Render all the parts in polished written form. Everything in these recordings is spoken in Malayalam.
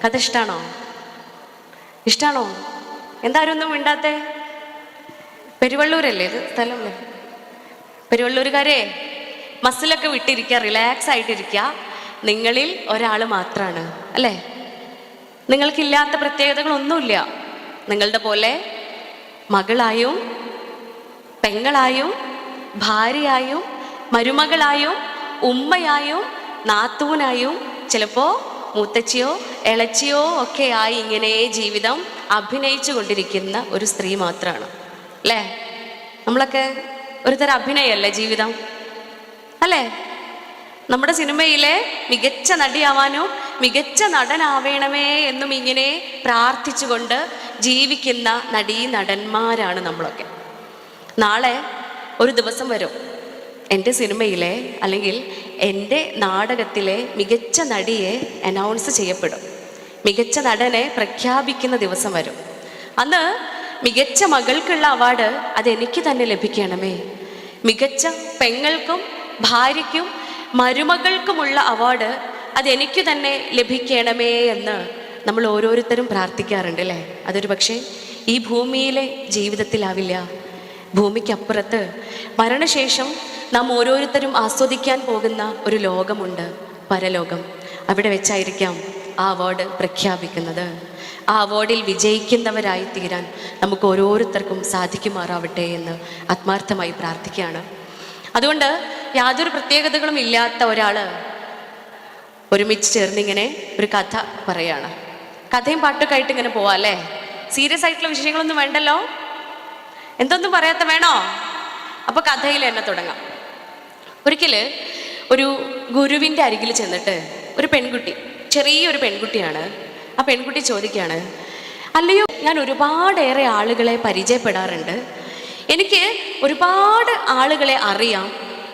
കഥ ഇഷ്ടാണോ? ഇഷ്ടാണോ? എന്തായാലും ഒന്നും മിണ്ടാത്തെ? പെരുവള്ളൂരല്ലേ ഇത് സ്ഥലം? പെരുവള്ളൂരുകാരെ മസിലൊക്കെ വിട്ടിരിക്കുക, റിലാക്സ് ആയിട്ടിരിക്കുക. നിങ്ങളിൽ ഒരാൾ മാത്രമാണ് അല്ലേ? നിങ്ങൾക്കില്ലാത്ത പ്രത്യേകതകളൊന്നുമില്ല. നിങ്ങളുടെ പോലെ മകളായും പെങ്ങളായും ഭാര്യയായും മരുമകളായും ഉമ്മയായും നാത്തൂനായും ചിലപ്പോൾ മൂത്തച്ചിയോ ഇളച്ചിയോ ഒക്കെ ആയി ഇങ്ങനെ ജീവിതം അഭിനയിച്ചു കൊണ്ടിരിക്കുന്ന ഒരു സ്ത്രീ മാത്രമാണ് അല്ലേ? നമ്മളൊക്കെ ഒരു തരം അഭിനയല്ലേ ജീവിതം അല്ലേ? നമ്മുടെ സിനിമയിലെ മികച്ച നടിയാവാനോ മികച്ച നടനാവേണമേ എന്നും ഇങ്ങനെ പ്രാർത്ഥിച്ചുകൊണ്ട് ജീവിക്കുന്ന നടീ നടന്മാരാണ് നമ്മളൊക്കെ. നാളെ ഒരു ദിവസം വരും, എൻ്റെ സിനിമയിലെ അല്ലെങ്കിൽ എൻ്റെ നാടകത്തിലെ മികച്ച നടിയെ അനൗൺസ് ചെയ്യപ്പെടും. മികച്ച നടനെ പ്രഖ്യാപിക്കുന്ന ദിവസം വരും. അന്ന് മികച്ച മകൾക്കുള്ള അവാർഡ് അതെനിക്ക് തന്നെ ലഭിക്കണമേ, മികച്ച പെങ്ങൾക്കും ഭാര്യയ്ക്കും മരുമകൾക്കുമുള്ള അവാർഡ് അതെനിക്ക് തന്നെ ലഭിക്കണമേ എന്ന് നമ്മൾ ഓരോരുത്തരും പ്രാർത്ഥിക്കാറുണ്ട് അല്ലേ? അതൊരു പക്ഷേ ഈ ഭൂമിയിലെ ജീവിതത്തിലാവില്ല. ഭൂമിക്കപ്പുറത്ത് മരണശേഷം നാം ഓരോരുത്തരും ആസ്വദിക്കാൻ പോകുന്ന ഒരു ലോകമുണ്ട്, പരലോകം. അവിടെ വെച്ചായിരിക്കാം ആ അവാർഡ് പ്രഖ്യാപിക്കുന്നത്. ആ അവാർഡിൽ വിജയിക്കുന്നവരായി തീരാൻ നമുക്ക് ഓരോരുത്തർക്കും സാധിക്കുമാറാവട്ടെ എന്ന് ആത്മാർത്ഥമായി പ്രാർത്ഥിക്കുകയാണ്. അതുകൊണ്ട് യാതൊരു പ്രത്യേകതകളും ഇല്ലാത്ത ഒരാൾ ഒരുമിച്ച് ചേർന്നിങ്ങനെ ഒരു കഥ പറയാണ്. കഥയും പാട്ടൊക്കെ ആയിട്ട് ഇങ്ങനെ പോവാം അല്ലേ? സീരിയസ് ആയിട്ടുള്ള വിഷയങ്ങളൊന്നും വേണ്ടല്ലോ. എന്തൊന്നും പറയാത്ത വേണോ? അപ്പൊ കഥയിൽ തന്നെ തുടങ്ങാം. ഒരിക്കല് ഒരു ഗുരുവിൻ്റെ അരികിൽ ചെന്നിട്ട് ഒരു പെൺകുട്ടി, ചെറിയൊരു പെൺകുട്ടിയാണ്. ആ പെൺകുട്ടി ചോദിക്കുകയാണ്, അല്ലയോ, ഞാൻ ഒരുപാടേറെ ആളുകളെ പരിചയപ്പെടാറുണ്ട്, എനിക്ക് ഒരുപാട് ആളുകളെ അറിയാം.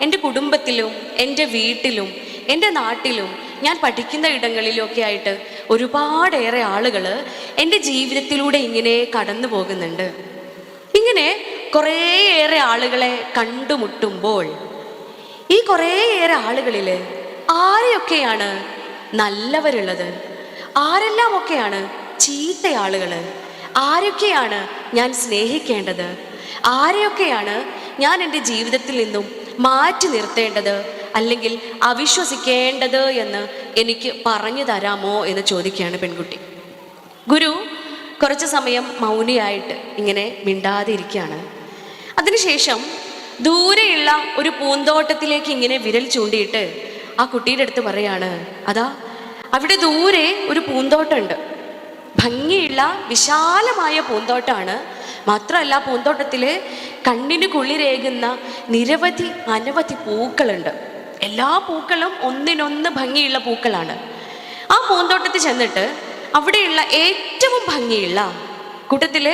എൻ്റെ കുടുംബത്തിലും എൻ്റെ വീട്ടിലും എൻ്റെ നാട്ടിലും ഞാൻ പഠിക്കുന്ന ഇടങ്ങളിലൊക്കെ ആയിട്ട് ഒരുപാടേറെ ആളുകൾ എൻ്റെ ജീവിതത്തിലൂടെ ഇങ്ങനെ കടന്നു പോകുന്നുണ്ട്. ഇങ്ങനെ കുറേയേറെ ആളുകളെ കണ്ടുമുട്ടുമ്പോൾ ഈ കുറേയേറെ ആളുകളിൽ ആരെയൊക്കെയാണ് നല്ലവരുള്ളത്, ആരെല്ലാമൊക്കെയാണ് ചീത്ത ആളുകൾ, ആരൊക്കെയാണ് ഞാൻ സ്നേഹിക്കേണ്ടത്, ആരെയൊക്കെയാണ് ഞാൻ എൻ്റെ ജീവിതത്തിൽ നിന്നും മാറ്റി നിർത്തേണ്ടത് അല്ലെങ്കിൽ അവിശ്വസിക്കേണ്ടത് എന്ന് എനിക്ക് പറഞ്ഞു തരാമോ എന്ന് ചോദിക്കുകയാണ് പെൺകുട്ടി. ഗുരു കുറച്ച് സമയം മൗനിയായിട്ട് ഇങ്ങനെ മിണ്ടാതെ ഇരിക്കുകയാണ്. അതിനുശേഷം ദൂരെയുള്ള ഒരു പൂന്തോട്ടത്തിലേക്ക് ഇങ്ങനെ വിരൽ ചൂണ്ടിയിട്ട് ആ കുട്ടിയുടെ അടുത്ത് പറയാണ്, അതാ അവിടെ ദൂരെ ഒരു പൂന്തോട്ടമുണ്ട്. ഭംഗിയുള്ള വിശാലമായ പൂന്തോട്ടമാണ്. മാത്രമല്ല പൂന്തോട്ടത്തിൽ കണ്ണിന് കുളിരേകുന്ന അനവധി പൂക്കളുണ്ട്. എല്ലാ പൂക്കളും ഒന്നിനൊന്ന് ഭംഗിയുള്ള പൂക്കളാണ്. ആ പൂന്തോട്ടത്തിൽ ചെന്നിട്ട് അവിടെയുള്ള ഏറ്റവും ഭംഗിയുള്ള കൂട്ടത്തിൽ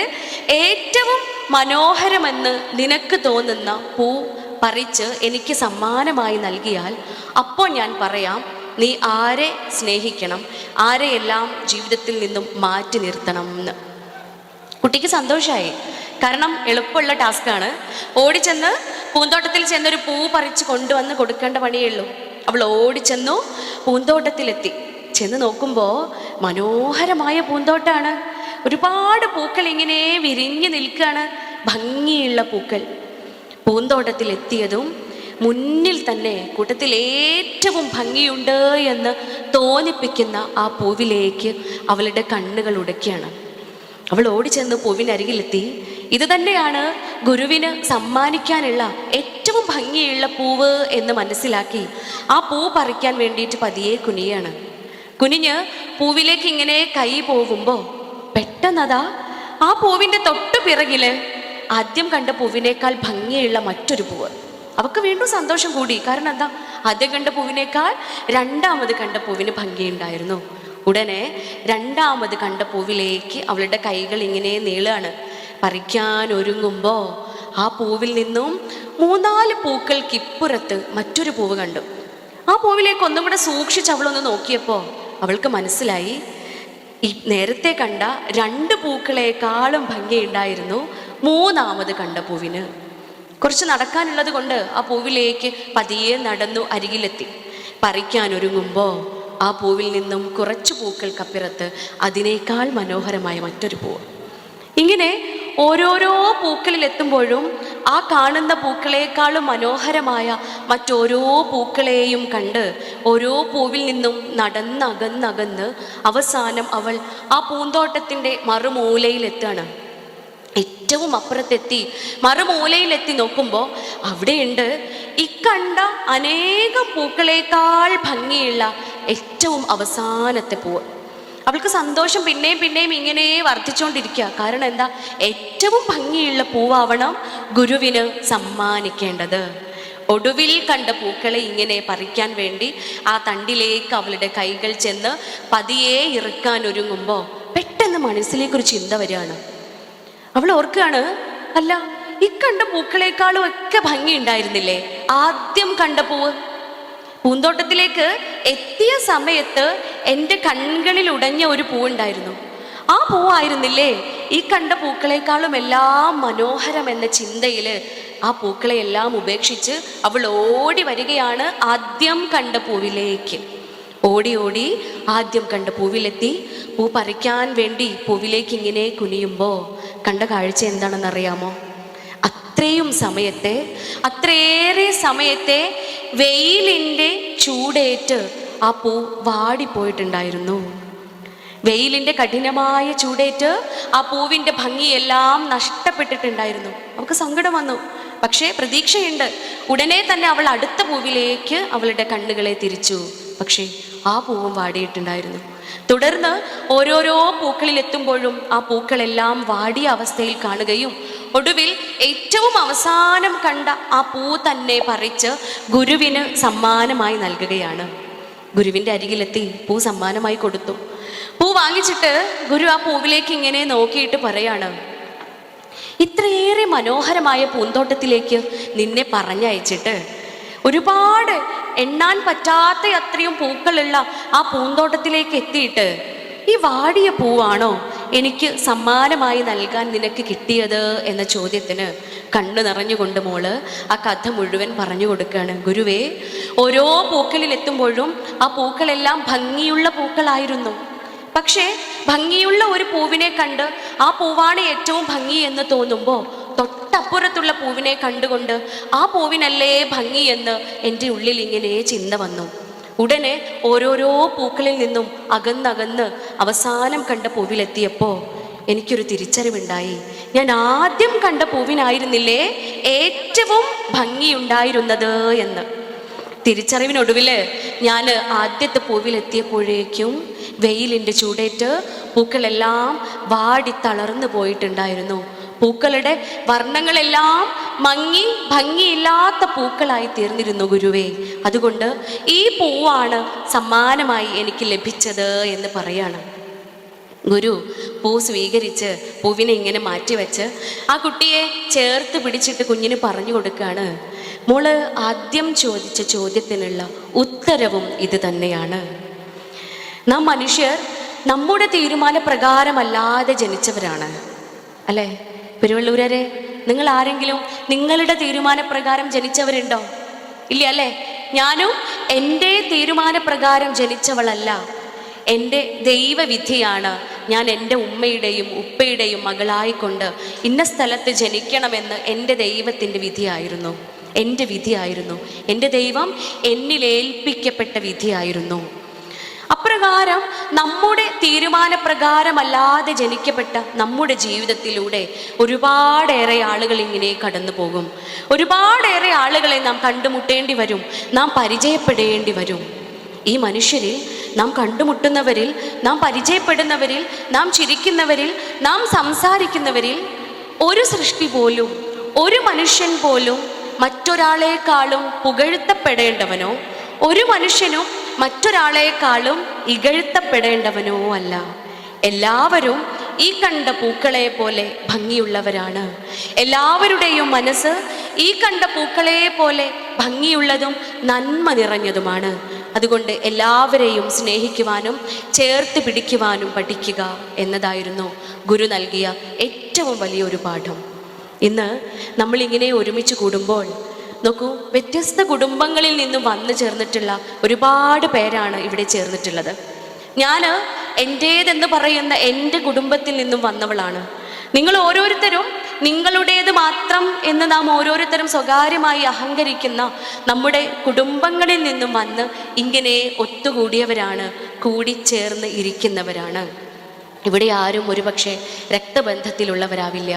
ഏറ്റവും മനോഹരമെന്ന് നിനക്ക് തോന്നുന്ന പൂ പറിച്ച് എനിക്ക് സമ്മാനമായി നൽകിയാൽ അപ്പോൾ ഞാൻ പറയാം നീ ആരെ സ്നേഹിക്കണം, ആരെയെല്ലാം ജീവിതത്തിൽ നിന്നും മാറ്റി നിർത്തണം എന്ന്. കുട്ടിക്ക് സന്തോഷമായി. കാരണം എളുപ്പമുള്ള ടാസ്ക്കാണ്. ഓടിച്ചെന്ന് പൂന്തോട്ടത്തിൽ ചെന്നൊരു പൂ പറിച്ച് കൊണ്ടുവന്ന് കൊടുക്കേണ്ട പണിയേ ഉള്ളൂ. അവൾ ഓടിച്ചെന്നു പൂന്തോട്ടത്തിലെത്തി. ചെന്ന് നോക്കുമ്പോൾ മനോഹരമായ പൂന്തോട്ടമാണ്. ഒരുപാട് പൂക്കൾ ഇങ്ങനെ വിരിഞ്ഞു നിൽക്കുകയാണ്, ഭംഗിയുള്ള പൂക്കൾ. പൂന്തോട്ടത്തിലെത്തിയതും മുന്നിൽ തന്നെ കൂട്ടത്തിൽ ഏറ്റവും ഭംഗിയുണ്ട് എന്ന് തോന്നിപ്പിക്കുന്ന ആ പൂവിലേക്ക് അവളുടെ കണ്ണുകൾ ഉടയ്ക്കുകയാണ്. അവൾ ഓടിച്ചെന്ന് പൂവിനരികിലെത്തി. ഇത് തന്നെയാണ് ഗുരുവിന് സമ്മാനിക്കാനുള്ള ഏറ്റവും ഭംഗിയുള്ള പൂവ് എന്ന് മനസ്സിലാക്കി ആ പൂ പറിക്കാൻ വേണ്ടിയിട്ട് പതിയെ കുനിയാണ്. കുനിഞ്ഞ് പൂവിലേക്ക് ഇങ്ങനെ കൈ പോകുമ്പോൾ പെട്ടെന്നതാ ആ പൂവിൻ്റെ തൊട്ടു പിറകില് ആദ്യം കണ്ട പൂവിനേക്കാൾ ഭംഗിയുള്ള മറ്റൊരു പൂവ്. അവൾക്ക് വീണ്ടും സന്തോഷം കൂടി. കാരണം എന്താ, ആദ്യം കണ്ട പൂവിനേക്കാൾ രണ്ടാമത് കണ്ട പൂവിന് ഭംഗിയുണ്ടായിരുന്നു. ഉടനെ രണ്ടാമത് കണ്ട പൂവിലേക്ക് അവളുടെ കൈകൾ ഇങ്ങനെ നീളാണ്. പറിക്കാൻ ഒരുങ്ങുമ്പോൾ ആ പൂവിൽ നിന്നും 3-4 പൂക്കൾക്കിപ്പുറത്ത് മറ്റൊരു പൂവ് കണ്ടു. ആ പൂവിലേക്ക് ഒന്നും കൂടെ സൂക്ഷിച്ച് അവളൊന്ന് നോക്കിയപ്പോൾ അവൾക്ക് മനസ്സിലായി, ഈ നേരത്തെ കണ്ട 2 പൂക്കളെക്കാളും ഭംഗിയുണ്ടായിരുന്നു മൂന്നാമത് കണ്ട പൂവിന്. കുറച്ച് നടക്കാനുള്ളത് കൊണ്ട് ആ പൂവിലേക്ക് പതിയെ നടന്നു അരികിലെത്തി. പറിക്കാൻ ഒരുങ്ങുമ്പോൾ ആ പൂവിൽ നിന്നും കുറച്ച് പൂക്കൾക്കപ്പുറത്ത് അതിനേക്കാൾ മനോഹരമായ മറ്റൊരു പൂവ്. ഇങ്ങനെ ഓരോരോ പൂക്കളിലെത്തുമ്പോഴും ആ കാണുന്ന പൂക്കളേക്കാളും മനോഹരമായ മറ്റോരോ പൂക്കളെയും കണ്ട് ഓരോ പൂവിൽ നിന്നും നടന്നകന്നകന്ന് അവസാനം അവൾ ആ പൂന്തോട്ടത്തിൻ്റെ മറുമൂലയിലെത്താണ്. ഏറ്റവും അപ്പുറത്തെത്തി മറുമൂലയിലെത്തി നോക്കുമ്പോൾ അവിടെയുണ്ട് ഇക്കണ്ട അനേകം പൂക്കളേക്കാൾ ഭംഗിയുള്ള ഏറ്റവും അവസാനത്തെ പൂവ്. അവൾക്ക് സന്തോഷം പിന്നെയും പിന്നെയും ഇങ്ങനെ വർദ്ധിച്ചുകൊണ്ടിരിക്കുക. കാരണം എന്താ? ഏറ്റവും ഭംഗിയുള്ള പൂവാവണം ഗുരുവിന് സമ്മാനിക്കേണ്ടത്. ഒടുവിൽ കണ്ട പൂക്കളെ ഇങ്ങനെ പറിക്കാൻ വേണ്ടി ആ തണ്ടിലേക്ക് അവളുടെ കൈകൾ ചെന്ന് പതിയെ ഇറുക്കാൻ ഒരുങ്ങുമ്പോൾ പെട്ടെന്ന് മനസ്സിലേക്കൊരു ചിന്ത വരികയാണ്. അവൾ ഓർക്കുകയാണ്, അല്ല, ഈ കണ്ട പൂക്കളെക്കാളും ഒക്കെ ഭംഗി ഉണ്ടായിരുന്നില്ലേ ആദ്യം കണ്ട പൂവ്? പൂന്തോട്ടത്തിലേക്ക് എത്തിയ സമയത്ത് എൻ്റെ കൺകളിൽ ഉടഞ്ഞ ഒരു പൂവുണ്ടായിരുന്നു. ആ പൂവായിരുന്നില്ലേ ഈ കണ്ട പൂക്കളെക്കാളും എല്ലാം മനോഹരം എന്ന ചിന്തയിൽ ആ പൂക്കളെ എല്ലാം ഉപേക്ഷിച്ച് അവൾ ഓടി വരികയാണ് ആദ്യം കണ്ട പൂവിലേക്ക്. ഓടി ഓടി ആദ്യം കണ്ട പൂവിലെത്തി. പൂ പറിക്കാൻ വേണ്ടി പൂവിലേക്ക് ഇങ്ങനെ കുനിയുമ്പോൾ കണ്ട കാഴ്ച എന്താണെന്നറിയാമോ? അത്രയേറെ സമയത്തെ വെയിലിൻ്റെ ചൂടേറ്റ് ആ പൂ വാടിപ്പോയിട്ടുണ്ടായിരുന്നു. വെയിലിൻ്റെ കഠിനമായ ചൂടേറ്റ് ആ പൂവിൻ്റെ ഭംഗിയെല്ലാം നഷ്ടപ്പെട്ടിട്ടുണ്ടായിരുന്നു. അവൾക്ക് സങ്കടം വന്നു. പക്ഷേ പ്രതീക്ഷയുണ്ട്. ഉടനെ തന്നെ അവൾ അടുത്ത പൂവിലേക്ക് അവളുടെ കണ്ണുകളെ തിരിച്ചു. പക്ഷേ ആ പൂവും വാടിയിട്ടുണ്ടായിരുന്നു. തുടർന്ന് ഓരോരോ പൂക്കളിലെത്തുമ്പോഴും ആ പൂക്കളെല്ലാം വാടിയ അവസ്ഥയിൽ കാണുകയും ഒടുവിൽ ഏറ്റവും അവസാനം കണ്ട ആ പൂ തന്നെ പറിച്ച് ഗുരുവിന് സമ്മാനമായി നൽകുകയാണ്. ഗുരുവിൻ്റെ അരികിലെത്തി പൂ സമ്മാനമായി കൊടുത്തു. പൂ വാങ്ങിച്ചിട്ട് ഗുരു ആ പൂവിലേക്ക് ഇങ്ങനെ നോക്കിയിട്ട് പറയാണ്, ഇത്രയേറെ മനോഹരമായ പൂന്തോട്ടത്തിലേക്ക് നിന്നെ പറഞ്ഞയച്ചിട്ട് ഒരുപാട് എണ്ണാൻ പറ്റാത്ത അത്രയും പൂക്കളുള്ള ആ പൂന്തോട്ടത്തിലേക്ക് എത്തിയിട്ട് ഈ വാടിയ പൂവാണോ എനിക്ക് സമ്മാനമായി നൽകാൻ നിനക്ക് കിട്ടിയത് എന്ന ചോദ്യത്തിന് കണ്ണു നിറഞ്ഞുകൊണ്ട് മോള് ആ കഥ മുഴുവൻ പറഞ്ഞു കൊടുക്കുകയാണ്. ഗുരുവേ, ഓരോ പൂക്കളിലെത്തുമ്പോഴും ആ പൂക്കളെല്ലാം ഭംഗിയുള്ള പൂക്കളായിരുന്നു. പക്ഷേ ഭംഗിയുള്ള ഒരു പൂവിനെ കണ്ട് ആ പൂവാണ് ഏറ്റവും ഭംഗി എന്ന് തോന്നുമ്പോൾ തൊട്ടപ്പുറത്തുള്ള പൂവിനെ കണ്ടുകൊണ്ട് ആ പൂവിനല്ലേ ഭംഗി എന്ന് എൻ്റെ ഉള്ളിൽ ഇങ്ങനെ ചിന്ത വന്നു. ഉടനെ ഓരോരോ പൂക്കളിൽ നിന്നും അകന്നകന്ന് അവസാനം കണ്ട പൂവിലെത്തിയപ്പോൾ എനിക്കൊരു തിരിച്ചറിവുണ്ടായി. ഞാൻ ആദ്യം കണ്ട പൂവിനായിരുന്നില്ലേ ഏറ്റവും ഭംഗിയുണ്ടായിരുന്നത് എന്ന്. തിരിച്ചറിവിനൊടുവിൽ ഞാൻ ആദ്യത്തെ പൂവിലെത്തിയപ്പോഴേക്കും വെയിലിൻ്റെ ചൂടേറ്റ് പൂക്കളെല്ലാം വാടി തളർന്നു പോയിട്ടുണ്ടായിരുന്നു. പൂക്കളുടെ വർണ്ണങ്ങളെല്ലാം മങ്ങി ഭംഗിയില്ലാത്ത പൂക്കളായി തീർന്നിരുന്നു ഗുരുവേ. അതുകൊണ്ട് ഈ പൂവാണ് സമ്മാനമായി എനിക്ക് ലഭിച്ചത് എന്ന് പറയാണ്. ഗുരു പൂ സ്വീകരിച്ച് പൂവിനെ ഇങ്ങനെ മാറ്റിവെച്ച് ആ കുട്ടിയെ ചേർത്ത് പിടിച്ചിട്ട് കുഞ്ഞിന് പറഞ്ഞു കൊടുക്കുകയാണ്, മോള് ആദ്യം ചോദിച്ച ചോദ്യത്തിനുള്ള ഉത്തരവും ഇത് തന്നെയാണ്. നാം മനുഷ്യർ നമ്മുടെ തീരുമാനപ്രകാരമല്ലാതെ ജനിച്ചവരാണ്, അല്ലേ? പെരുവള്ളൂരരെ, നിങ്ങൾ ആരെങ്കിലും നിങ്ങളുടെ തീരുമാനപ്രകാരം ജനിച്ചവരുണ്ടോ? ഇല്ല അല്ലേ? ഞാനും എൻ്റെ തീരുമാനപ്രകാരം ജനിച്ചവളല്ല. എൻ്റെ ദൈവവിധിയാണ്. ഞാൻ എൻ്റെ ഉമ്മയുടെയും ഉപ്പയുടെയും മകളായിക്കൊണ്ട് ഇന്ന സ്ഥലത്ത് ജനിക്കണമെന്ന് എൻ്റെ ദൈവത്തിൻ്റെ വിധിയായിരുന്നു. എൻ്റെ വിധിയായിരുന്നു. എൻ്റെ ദൈവം എന്നിലേൽപ്പിക്കപ്പെട്ട വിധിയായിരുന്നു. അപ്രകാരം നമ്മുടെ തീരുമാനപ്രകാരമല്ലാതെ ജനിക്കപ്പെട്ട നമ്മുടെ ജീവിതത്തിലൂടെ ഒരുപാടേറെ ആളുകൾ ഇങ്ങനെ കടന്നു പോകും. ഒരുപാടേറെ ആളുകളെ നാം കണ്ടുമുട്ടേണ്ടി വരും, നാം പരിചയപ്പെടേണ്ടി വരും. ഈ മനുഷ്യരിൽ നാം കണ്ടുമുട്ടുന്നവരിൽ, നാം പരിചയപ്പെടുന്നവരിൽ, നാം ചിരിക്കുന്നവരിൽ, നാം സംസാരിക്കുന്നവരിൽ ഒരു സൃഷ്ടി പോലും, ഒരു മനുഷ്യൻ പോലും മറ്റൊരാളെക്കാളും പുകഴ്ത്തപ്പെടേണ്ടവനോ ഒരു മനുഷ്യനും മറ്റൊരാളെക്കാളും ഇകഴ്ത്തപ്പെടേണ്ടവനോ അല്ല. എല്ലാവരും ഈ കണ്ട പൂക്കളെ പോലെ ഭംഗിയുള്ളവരാണ്. എല്ലാവരുടെയും മനസ്സ് ഈ കണ്ട പൂക്കളെ പോലെ ഭംഗിയുള്ളതും നന്മ നിറഞ്ഞതുമാണ്. അതുകൊണ്ട് എല്ലാവരെയും സ്നേഹിക്കുവാനും ചേർത്ത് പിടിക്കുവാനും പഠിക്കുക എന്നതായിരുന്നു ഗുരു നൽകിയ ഏറ്റവും വലിയൊരു പാഠം. ഇന്ന് നമ്മളിങ്ങനെ ഒരുമിച്ച് കൂടുമ്പോൾ നോക്കൂ, വ്യത്യസ്ത കുടുംബങ്ങളിൽ നിന്നും വന്നു ചേർന്നിട്ടുള്ള ഒരുപാട് പേരാണ് ഇവിടെ ചേർന്നിട്ടുള്ളത്. ഞാൻ എൻ്റേതെന്ന് പറയുന്ന എൻ്റെ കുടുംബത്തിൽ നിന്നും വന്നവളാണ്. നിങ്ങൾ ഓരോരുത്തരും നിങ്ങളുടേത് മാത്രം എന്ന് നാം ഓരോരുത്തരും സ്വകാര്യമായി അഹങ്കരിക്കുന്ന നമ്മുടെ കുടുംബങ്ങളിൽ നിന്നും വന്ന് ഇങ്ങനെ ഒത്തുകൂടിയവരാണ്, കൂടിച്ചേർന്ന് ഇരിക്കുന്നവരാണ്. ഇവിടെ ആരും ഒരുപക്ഷെ രക്തബന്ധത്തിലുള്ളവരാവില്ല,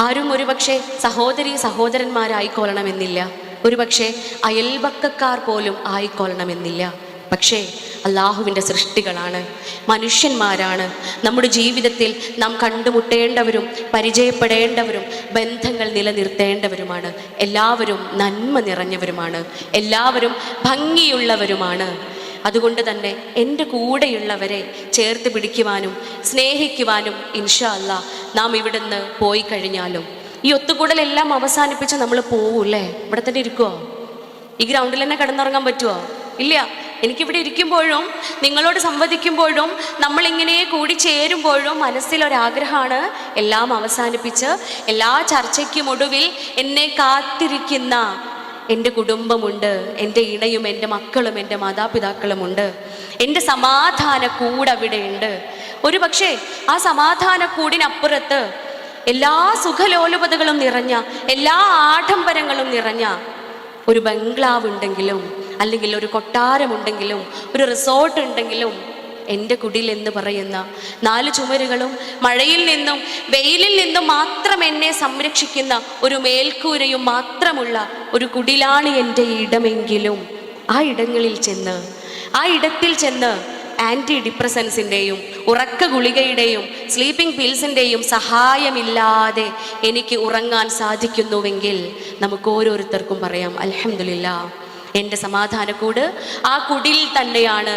ആരും ഒരുപക്ഷെ സഹോദരി സഹോദരന്മാരായിക്കൊള്ളണമെന്നില്ല, ഒരുപക്ഷെ അയൽപക്കക്കാർ പോലും ആയിക്കൊള്ളണമെന്നില്ല. പക്ഷേ അള്ളാഹുവിൻ്റെ സൃഷ്ടികളാണ്, മനുഷ്യന്മാരാണ്. നമ്മുടെ ജീവിതത്തിൽ നാം കണ്ടുമുട്ടേണ്ടവരും പരിചയപ്പെടേണ്ടവരും ബന്ധങ്ങൾ നിലനിർത്തേണ്ടവരുമാണ്. എല്ലാവരും നന്മ നിറഞ്ഞവരുമാണ്, എല്ലാവരും ഭംഗിയുള്ളവരുമാണ്. അതുകൊണ്ട് തന്നെ എൻ്റെ കൂടെയുള്ളവരെ ചേർത്ത് പിടിക്കുവാനും സ്നേഹിക്കുവാനും ഇൻഷാ അല്ലാ നാം ഇവിടുന്ന് പോയി കഴിഞ്ഞാലും ഈ ഒത്തുകൂടലെല്ലാം അവസാനിപ്പിച്ച് നമ്മൾ പോവൂല്ലേ? ഇവിടെ തന്നെ ഇരിക്കുമോ? ഈ ഗ്രൗണ്ടിൽ തന്നെ കിടന്നുറങ്ങാൻ പറ്റുമോ? ഇല്ല. എനിക്കിവിടെ ഇരിക്കുമ്പോഴും നിങ്ങളോട് സംവദിക്കുമ്പോഴും നമ്മളിങ്ങനെ കൂടി ചേരുമ്പോഴും മനസ്സിലൊരാഗ്രഹമാണ്, എല്ലാം അവസാനിപ്പിച്ച് എല്ലാ ചർച്ചയ്ക്കും ഒടുവിൽ എന്നെ കാത്തിരിക്കുന്ന എൻ്റെ കുടുംബമുണ്ട്, എൻ്റെ ഇണയും എൻ്റെ മക്കളും എൻ്റെ മാതാപിതാക്കളുമുണ്ട്, എൻ്റെ സമാധാന കൂട് അവിടെയുണ്ട്. ഒരു പക്ഷേ ആ സമാധാന കൂടിനപ്പുറത്ത് എല്ലാ സുഖലോലുപതകളും നിറഞ്ഞ, എല്ലാ ആഡംബരങ്ങളും നിറഞ്ഞ ഒരു ബംഗ്ലാവ് ഉണ്ടെങ്കിലും, അല്ലെങ്കിൽ ഒരു കൊട്ടാരമുണ്ടെങ്കിലും, ഒരു റിസോർട്ട് ഉണ്ടെങ്കിലും, എൻ്റെ കുടിൽ എന്ന് പറയുന്ന 4 ചുമരുകളും മഴയിൽ നിന്നും വെയിലിൽ നിന്നും മാത്രം എന്നെ സംരക്ഷിക്കുന്ന ഒരു മേൽക്കൂരയും മാത്രമുള്ള ഒരു കുടിലാണ് എൻ്റെ ഇടമെങ്കിലും ആ ഇടങ്ങളിൽ ചെന്ന്, ആ ഇടത്തിൽ ചെന്ന് ആൻറ്റി ഡിപ്രസൻസിൻ്റെയും ഉറക്ക ഗുളികയുടെയും സ്ലീപ്പിംഗ് പിൽസിൻ്റെയും സഹായമില്ലാതെ എനിക്ക് ഉറങ്ങാൻ സാധിക്കുന്നുവെങ്കിൽ നമുക്ക് ഓരോരുത്തർക്കും പറയാം, അൽഹംദുലില്ലാ, എൻ്റെ സമാധാനക്കൂട് ആ കുടിൽ തന്നെയാണ്.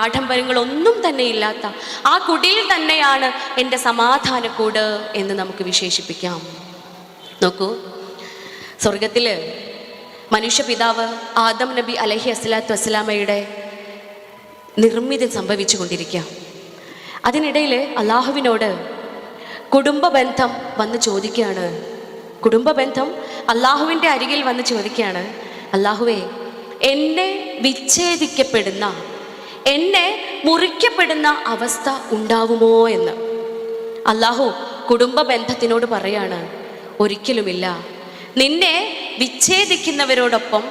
ആഡംബരങ്ങളൊന്നും തന്നെ ഇല്ലാത്ത ആ കുടിൽ തന്നെയാണ് എൻ്റെ സമാധാനക്കൂട് എന്ന് നമുക്ക് വിശേഷിപ്പിക്കാം. നോക്കൂ, സ്വർഗത്തിൽ മനുഷ്യപിതാവ് ആദം നബി അലൈഹി അസ്സലാത്തു വസ്സലാമയുടെ നിർമ്മിതി സംഭവിച്ചു കൊണ്ടിരിക്കുക. അതിനിടയിൽ അള്ളാഹുവിനോട് കുടുംബബന്ധം വന്ന് ചോദിക്കുകയാണ്. കുടുംബബന്ധം അള്ളാഹുവിൻ്റെ അരികിൽ വന്ന് ചോദിക്കുകയാണ്, അള്ളാഹുവേ, എന്നെ വിച്ഛേദിക്കപ്പെടുന്ന, എന്നെ മുറിക്കപ്പെടുന്ന അവസ്ഥ ഉണ്ടാവുമോ എന്ന്. അള്ളാഹു കുടുംബ ബന്ധത്തിനോട് പറയാണ്, ഒരിക്കലുമില്ല. നിന്നെ വിച്ഛേദിക്കുന്നവരോടൊപ്പം,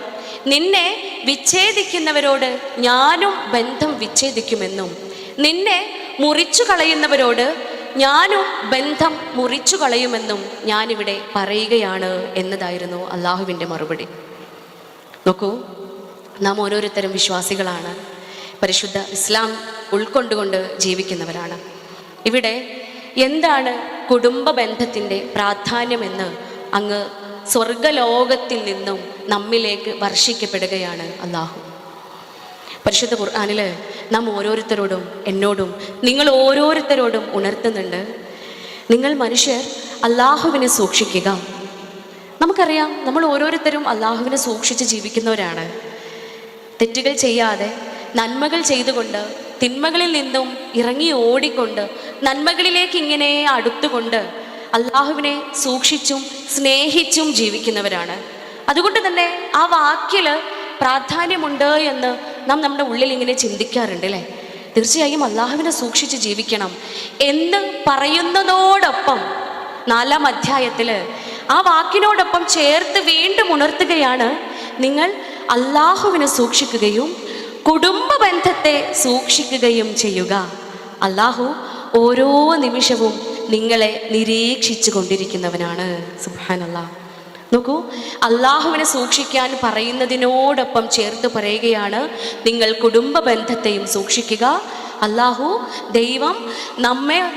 നിന്നെ വിച്ഛേദിക്കുന്നവരോട് ഞാനും ബന്ധം വിച്ഛേദിക്കുമെന്നും, നിന്നെ മുറിച്ചു കളയുന്നവരോട് ഞാനും ബന്ധം മുറിച്ചു കളയുമെന്നും ഞാനിവിടെ പറയുകയാണ് എന്നതായിരുന്നു അള്ളാഹുവിൻ്റെ മറുപടി. നോക്കൂ, നാം ഓരോരുത്തരും വിശ്വാസികളാണ്, പരിശുദ്ധ ഇസ്ലാം ഉൾക്കൊണ്ടുകൊണ്ട് ജീവിക്കുന്നവരാണ്. ഇവിടെ എന്താണ് കുടുംബ ബന്ധത്തിൻ്റെ പ്രാധാന്യമെന്ന് അങ്ങ് സ്വർഗലോകത്തിൽ നിന്നും നമ്മിലേക്ക് വർഷിക്കപ്പെടുകയാണ് അള്ളാഹു. പരിശുദ്ധ ഖുർആനിൽ നാം ഓരോരുത്തരോടും, എന്നോടും, നിങ്ങൾ ഓരോരുത്തരോടും ഉണർത്തുന്നുണ്ട്, നിങ്ങൾ മനുഷ്യർ അള്ളാഹുവിനെ സൂക്ഷിക്കുക. നമുക്കറിയാം, നമ്മൾ ഓരോരുത്തരും അള്ളാഹുവിനെ സൂക്ഷിച്ച് ജീവിക്കുന്നവരാണ്. തെറ്റുകൾ ചെയ്യാതെ നന്മകൾ ചെയ്തുകൊണ്ട് തിന്മകളിൽ നിന്നും ഇറങ്ങി ഓടിക്കൊണ്ട് നന്മകളിലേക്ക് ഇങ്ങനെ അടുത്തുകൊണ്ട് അള്ളാഹുവിനെ സൂക്ഷിച്ചും സ്നേഹിച്ചും ജീവിക്കുന്നവരാണ്. അതുകൊണ്ട് തന്നെ ആ വാക്കിൽ പ്രാധാന്യമുണ്ട് എന്ന് നാം നമ്മുടെ ഉള്ളിൽ ഇങ്ങനെ ചിന്തിക്കാറുണ്ട് അല്ലേ? തീർച്ചയായും അള്ളാഹുവിനെ സൂക്ഷിച്ച് ജീവിക്കണം എന്ന് പറയുന്നതോടൊപ്പം 4-ാം അധ്യായത്തിൽ ആ വാക്കിനോടൊപ്പം ചേർത്ത് വീണ്ടും ഉണർത്തുകയാണ്, നിങ്ങൾ അള്ളാഹുവിനെ സൂക്ഷിക്കുകയും കുടുംബ ബന്ധത്തെ സൂക്ഷിക്കുകയും ചെയ്യുക. അള്ളാഹു ഓരോ നിമിഷവും നിങ്ങളെ നിരീക്ഷിച്ചു കൊണ്ടിരിക്കുന്നവനാണ്. സുബ്ഹാനല്ലാഹ്. നോക്കൂ, അള്ളാഹുവിനെ സൂക്ഷിക്കാൻ പറയുന്നതിനോടൊപ്പം ചേർത്ത് പറയുകയാണ്, നിങ്ങൾ കുടുംബ ബന്ധത്തെയും സൂക്ഷിക്കുക. അള്ളാഹു ദൈവം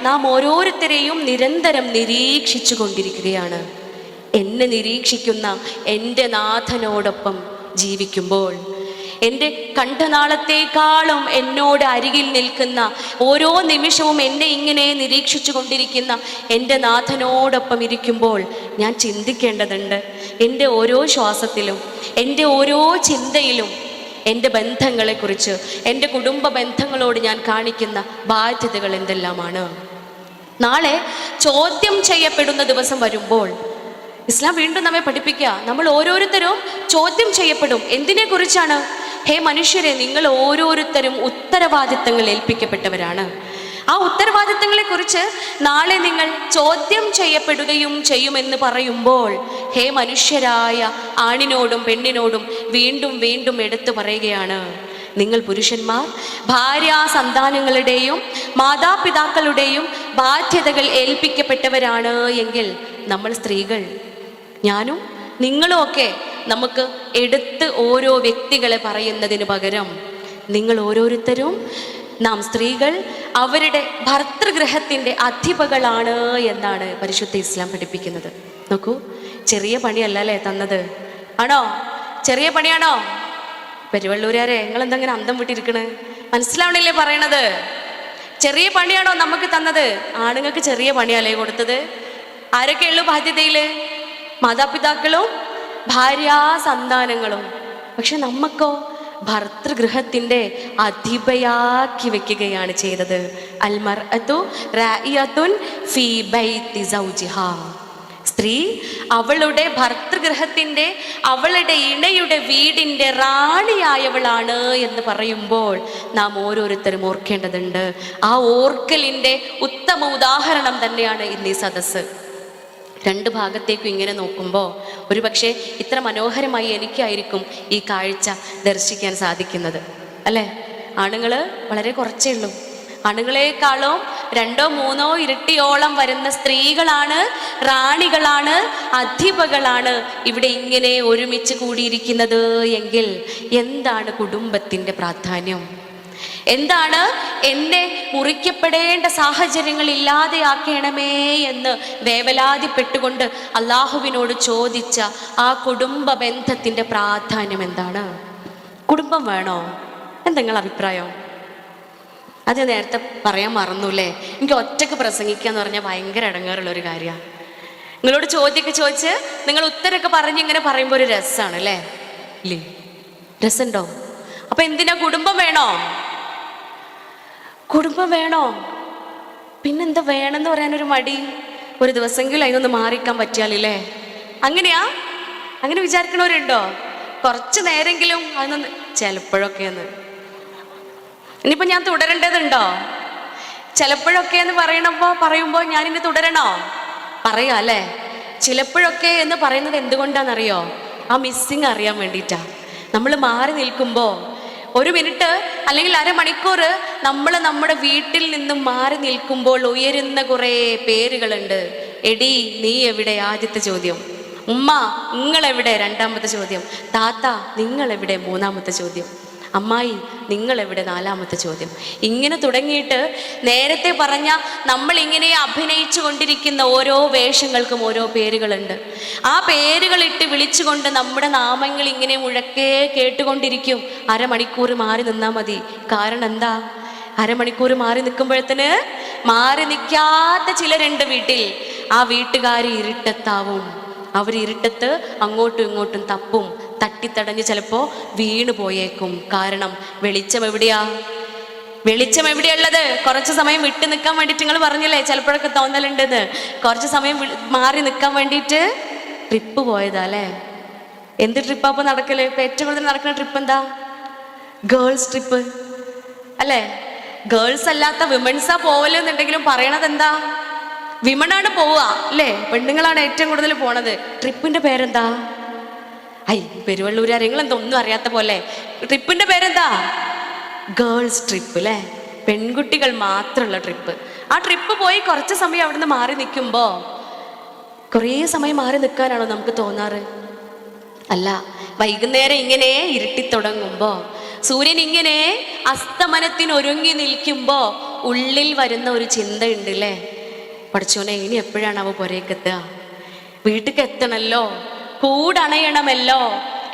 നാം ഓരോരുത്തരെയും നിരന്തരം നിരീക്ഷിച്ചു കൊണ്ടിരിക്കുകയാണ്. എന്നെ നിരീക്ഷിക്കുന്ന എൻ്റെ നാഥനോടൊപ്പം ജീവിക്കുമ്പോൾ, എൻ്റെ കണ്ഠനാളത്തേക്കാളും എന്നോട് അരികിൽ നിൽക്കുന്ന, ഓരോ നിമിഷവും എന്നെ ഇങ്ങനെ നിരീക്ഷിച്ചു കൊണ്ടിരിക്കുന്ന എൻ്റെ നാഥനോടൊപ്പം ഇരിക്കുമ്പോൾ ഞാൻ ചിന്തിക്കേണ്ടതുണ്ട്, എൻ്റെ ഓരോ ശ്വാസത്തിലും എൻ്റെ ഓരോ ചിന്തയിലും എൻ്റെ ബന്ധങ്ങളെക്കുറിച്ച്, എൻ്റെ കുടുംബ ബന്ധങ്ങളോട് ഞാൻ കാണിക്കുന്ന ബാധ്യതകൾ എന്തെല്ലാമാണ്. നാളെ ചോദ്യം ചെയ്യപ്പെടുന്ന ദിവസം വരുമ്പോൾ ഇസ്ലാം വീണ്ടും നമ്മെ പഠിപ്പിക്കുക, നമ്മൾ ഓരോരുത്തരും ചോദ്യം ചെയ്യപ്പെടും. എന്തിനെ കുറിച്ചാണ്? ഹേ മനുഷ്യരെ, നിങ്ങൾ ഓരോരുത്തരും ഉത്തരവാദിത്തങ്ങൾ ഏൽപ്പിക്കപ്പെട്ടവരാണ്. ആ ഉത്തരവാദിത്തങ്ങളെ കുറിച്ച് നാളെ നിങ്ങൾ ചോദ്യം ചെയ്യപ്പെടുകയും ചെയ്യുമെന്ന് പറയുമ്പോൾ, ഹേ മനുഷ്യരായ ആണിനോടും പെണ്ണിനോടും വീണ്ടും വീണ്ടും എടുത്തു പറയുകയാണ്, നിങ്ങൾ പുരുഷന്മാർ ഭാര്യ സന്താനങ്ങളുടെയും മാതാപിതാക്കളുടെയും ബാധ്യതകൾ ഏൽപ്പിക്കപ്പെട്ടവരാണ് എങ്കിൽ നമ്മൾ സ്ത്രീകൾ, ഞാനും നിങ്ങളും ഒക്കെ നമുക്ക് എടുത്ത് ഓരോ വ്യക്തികളെ പറയുന്നതിന് പകരം നിങ്ങൾ ഓരോരുത്തരും, നാം സ്ത്രീകൾ അവരുടെ ഭർതൃഗൃഹത്തിൻ്റെ അധിപകളാണ് എന്നാണ് പരിശുദ്ധ ഇസ്ലാം പഠിപ്പിക്കുന്നത്. നോക്കൂ, ചെറിയ പണിയല്ല അല്ലേ തന്നത്? ആണോ? ചെറിയ പണിയാണോ? പെരുവള്ളൂരാരെ, നിങ്ങൾ എന്തെങ്കിലും അന്തം വിട്ടിരിക്കണ്? മനസ്സിലാവണില്ലേ പറയണത്? ചെറിയ പണിയാണോ നമുക്ക് തന്നത്? ആണുങ്ങൾക്ക് ചെറിയ പണിയല്ലേ കൊടുത്തത്? ആരൊക്കെയുള്ളൂ ബാധ്യതയില്? മാതാപിതാക്കളും ഭാര്യാ സന്താനങ്ങളും. പക്ഷെ നമ്മക്കോ ഭർതൃഗൃഹത്തിൻ്റെ അധിപയാക്കി വെക്കുകയാണ് ചെയ്തത്. അൽമർഅതു റാഇയത്തുൻ ഫീ ബൈതി സൗജിഹാ. സ്ത്രീ അവളുടെ ഭർതൃഗൃഹത്തിൻ്റെ, അവളുടെ ഇണയുടെ വീടിൻ്റെ റാണിയായവളാണ് എന്ന് പറയുമ്പോൾ നാം ഓരോരുത്തരും ഓർക്കേണ്ടതുണ്ട്. ആ ഓർക്കലിൻ്റെ ഉത്തമ ഉദാഹരണം തന്നെയാണ് ഇന്ന് ഈ സദസ്സ്. രണ്ട് ഭാഗത്തേക്കും ഇങ്ങനെ നോക്കുമ്പോൾ ഒരു പക്ഷേ ഇത്ര മനോഹരമായി എനിക്കായിരിക്കും ഈ കാഴ്ച ദർശിക്കാൻ സാധിക്കുന്നത്, അല്ലേ? ആണുങ്ങൾ വളരെ കുറച്ചേ ഉള്ളൂ. ആണുങ്ങളെക്കാളും 2-3 ഇരട്ടിയോളം വരുന്ന സ്ത്രീകളാണ്, റാണികളാണ്, അധിപകളാണ് ഇവിടെ ഇങ്ങനെ ഒരുമിച്ച് കൂടിയിരിക്കുന്നത് എങ്കിൽ എന്താണ് കുടുംബത്തിൻ്റെ പ്രാധാന്യം? എന്താണ് എന്നെ മുറിക്കപ്പെടേണ്ട സാഹചര്യങ്ങൾ ഇല്ലാതെയാക്കണമേ എന്ന് വേവലാതിപ്പെട്ടുകൊണ്ട് അള്ളാഹുവിനോട് ചോദിച്ച ആ കുടുംബ ബന്ധത്തിൻ്റെ പ്രാധാന്യം എന്താണ്? കുടുംബം വേണോ? എന്തെങ്കിലും അഭിപ്രായം? അത് നേരത്തെ പറയാൻ മറന്നുല്ലേ. എനിക്ക് ഒറ്റക്ക് പ്രസംഗിക്കുക എന്ന് പറഞ്ഞാൽ ഭയങ്കര ഇടങ്ങേറുള്ളൊരു കാര്യമാണ്. നിങ്ങളോട് ചോദ്യമൊക്കെ ചോദിച്ച് നിങ്ങൾ ഉത്തരമൊക്കെ പറഞ്ഞ് ഇങ്ങനെ പറയുമ്പോൾ ഒരു രസമാണ് അല്ലേ? ഇല്ലേ? രസമുണ്ടോ? അപ്പൊ എന്തിനാ കുടുംബം വേണോ? കുടുംബം വേണോ? പിന്നെന്താ വേണമെന്ന് പറയാനൊരു മടി? ഒരു ദിവസമെങ്കിലും അതിനൊന്ന് മാറിക്കാൻ പറ്റിയാലേ? അങ്ങനെയാ? അങ്ങനെ വിചാരിക്കണവരുണ്ടോ? കുറച്ച് നേരെങ്കിലും അതിനൊന്ന്, ചിലപ്പോഴൊക്കെ എന്ന്. ഇനിയിപ്പോൾ ഞാൻ തുടരേണ്ടതുണ്ടോ? ചിലപ്പോഴൊക്കെ എന്ന് പറയുമ്പോൾ ഞാനിനി തുടരണോ? പറയാം അല്ലേ? ചിലപ്പോഴൊക്കെ എന്ന് പറയുന്നത് എന്തുകൊണ്ടാണെന്നറിയോ? ആ മിസ്സിങ് അറിയാൻ വേണ്ടിയിട്ടാ. നമ്മൾ മാറി നിൽക്കുമ്പോൾ ഒരു മിനിറ്റ് അല്ലെങ്കിൽ അരമണിക്കൂർ നമ്മൾ നമ്മുടെ വീട്ടിൽ നിന്നും മാറി നിൽക്കുമ്പോൾ ഉയരുന്ന കുറേ പേരുകളുണ്ട്. എടി നീ എവിടെ? ആദ്യത്തെ ചോദ്യം. ഉമ്മ നിങ്ങളെവിടെ? രണ്ടാമത്തെ ചോദ്യം. താത്ത നിങ്ങളെവിടെ? മൂന്നാമത്തെ ചോദ്യം. അമ്മായി നിങ്ങളെവിടെ? നാലാമത്തെ ചോദ്യം. ഇങ്ങനെ തുടങ്ങിയിട്ട് നേരത്തെ പറഞ്ഞ നമ്മൾ ഇങ്ങനെ അഭിനയിച്ചു കൊണ്ടിരിക്കുന്ന ഓരോ വേഷങ്ങൾക്കും ഓരോ പേരുകളുണ്ട്. ആ പേരുകളിട്ട് വിളിച്ചുകൊണ്ട് നമ്മുടെ നാമങ്ങൾ ഇങ്ങനെ മുഴക്കേ കേട്ടുകൊണ്ടിരിക്കും. അരമണിക്കൂർ മാറി നിന്നാൽ മതി. കാരണം എന്താ? അരമണിക്കൂർ മാറി നിൽക്കുമ്പോഴത്തേന് മാറി നിൽക്കാത്ത ചിലരുണ്ട് വീട്ടിൽ. ആ വീട്ടുകാർ ഇരുട്ടത്താവും. അവർ ഇരുട്ടത്ത് അങ്ങോട്ടും ഇങ്ങോട്ടും തപ്പും, തട്ടിത്തടഞ്ഞ് ചിലപ്പോൾ വീണ് പോയേക്കും. കാരണം വെളിച്ചം എവിടെയാ? വെളിച്ചം എവിടെയുള്ളത്? കുറച്ച് സമയം വിട്ടു നിൽക്കാൻ വേണ്ടിയിട്ട് നിങ്ങൾ പറഞ്ഞില്ലേ ചിലപ്പോഴൊക്കെ തോന്നലുണ്ടെന്ന്. കുറച്ച് സമയം മാറി നിൽക്കാൻ വേണ്ടിയിട്ട് ട്രിപ്പ് പോയതാ അല്ലേ? എന്ത് ട്രിപ്പാ അപ്പോൾ നടക്കല്? ഇപ്പം ഏറ്റവും കൂടുതൽ നടക്കുന്ന ട്രിപ്പ് എന്താ? ഗേൾസ് ട്രിപ്പ് അല്ലേ? ഗേൾസ് അല്ലാത്ത വിമൻസാ പോവലെന്നുണ്ടെങ്കിലും പറയണത് എന്താ? വിമനാണ് പോവുക അല്ലേ? പെണ്ണുങ്ങളാണ് ഏറ്റവും കൂടുതൽ പോണത്. ട്രിപ്പിന്റെ പേരെന്താ? ഐ പെരുവള്ളൂരാ, നിങ്ങളെന്താ ഒന്നും അറിയാത്ത പോലെ. ട്രിപ്പിന്റെ പേരെന്താ? ഗേൾസ് ട്രിപ്പ് അല്ലേ? പെൺകുട്ടികൾ മാത്രമുള്ള ട്രിപ്പ്. ആ ട്രിപ്പ് പോയി കുറച്ച് സമയം അവിടുന്ന് മാറി നിൽക്കുമ്പോൾ കുറേ സമയം മാറി നിൽക്കാനാണോ നമുക്ക് തോന്നാറ്? അല്ല, വൈകുന്നേരം ഇങ്ങനെ ഇരുട്ടിത്തുടങ്ങുമ്പോൾ, സൂര്യൻ ഇങ്ങനെ അസ്തമനത്തിനൊരുങ്ങി നിൽക്കുമ്പോൾ ഉള്ളിൽ വരുന്ന ഒരു ചിന്തയുണ്ട് അല്ലേ? പഠിച്ചോനെ ഇനി എപ്പോഴാണ് അവ പുരയ്ക്കെത്തുക? വീട്ടിലേക്ക് എത്തണമല്ലോ, കൂടണയണമല്ലോ,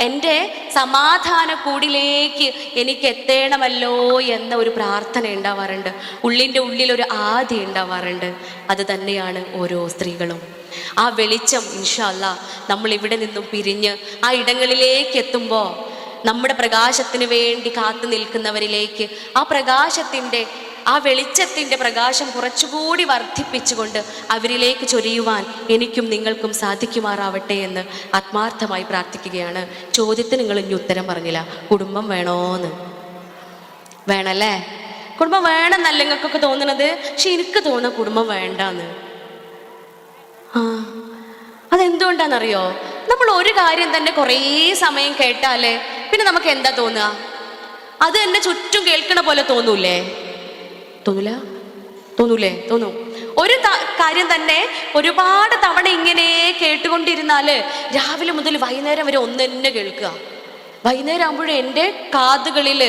എൻ്റെ സമാധാന കൂടിലേക്ക് എനിക്ക് എത്തണമല്ലോ എന്ന ഒരു പ്രാർത്ഥന ഉണ്ടാവാറുണ്ട്. ഉള്ളിൻ്റെ ഉള്ളിലൊരു ആദി ഉണ്ടാവാറുണ്ട്. അത് തന്നെയാണ് ഓരോ സ്ത്രീകളും. ആ വെളിച്ചം ഇൻഷാ അല്ലാഹ് നമ്മൾ ഇവിടെ നിന്നും പിരിഞ്ഞ് ആ ഇടങ്ങളിലേക്ക് എത്തുമ്പോൾ നമ്മുടെ പ്രകാശത്തിന് വേണ്ടി കാത്തു നിൽക്കുന്നവരിലേക്ക് ആ പ്രകാശത്തിൻ്റെ, ആ വെളിച്ചത്തിൻ്റെ പ്രകാശം കുറച്ചുകൂടി വർദ്ധിപ്പിച്ചുകൊണ്ട് അവരിലേക്ക് ചൊരിയുവാൻ എനിക്കും നിങ്ങൾക്കും സാധിക്കുമാറാവട്ടെ എന്ന് ആത്മാർത്ഥമായി പ്രാർത്ഥിക്കുകയാണ്. ചോദ്യത്തിന് നിങ്ങൾ ഇനി ഉത്തരം പറഞ്ഞില്ല. കുടുംബം വേണോന്ന്? വേണല്ലേ? കുടുംബം വേണമെന്നല്ല നിങ്ങൾക്കൊക്കെ തോന്നുന്നത്. പക്ഷെ എനിക്ക് തോന്നുന്ന കുടുംബം വേണ്ടാന്ന്. അതെന്തുകൊണ്ടാണെന്നറിയോ? നമ്മൾ ഒരു കാര്യം തന്നെ കുറേ സമയം കേട്ടാലേ പിന്നെ നമുക്ക് എന്താ തോന്നുക? അത് എന്നെ ചുറ്റും കേൾക്കണ പോലെ തോന്നൂലേ? തോന്നൂലേ? തോന്നും. ഒരു കാര്യം തന്നെ ഒരുപാട് തവണ ഇങ്ങനെ കേട്ടുകൊണ്ടിരുന്നാല് രാവിലെ മുതൽ വൈകുന്നേരം വരെ ഒന്ന് തന്നെ കേൾക്കുക. വൈകുന്നേരം ആകുമ്പോഴേ എൻ്റെ കാതുകളിൽ,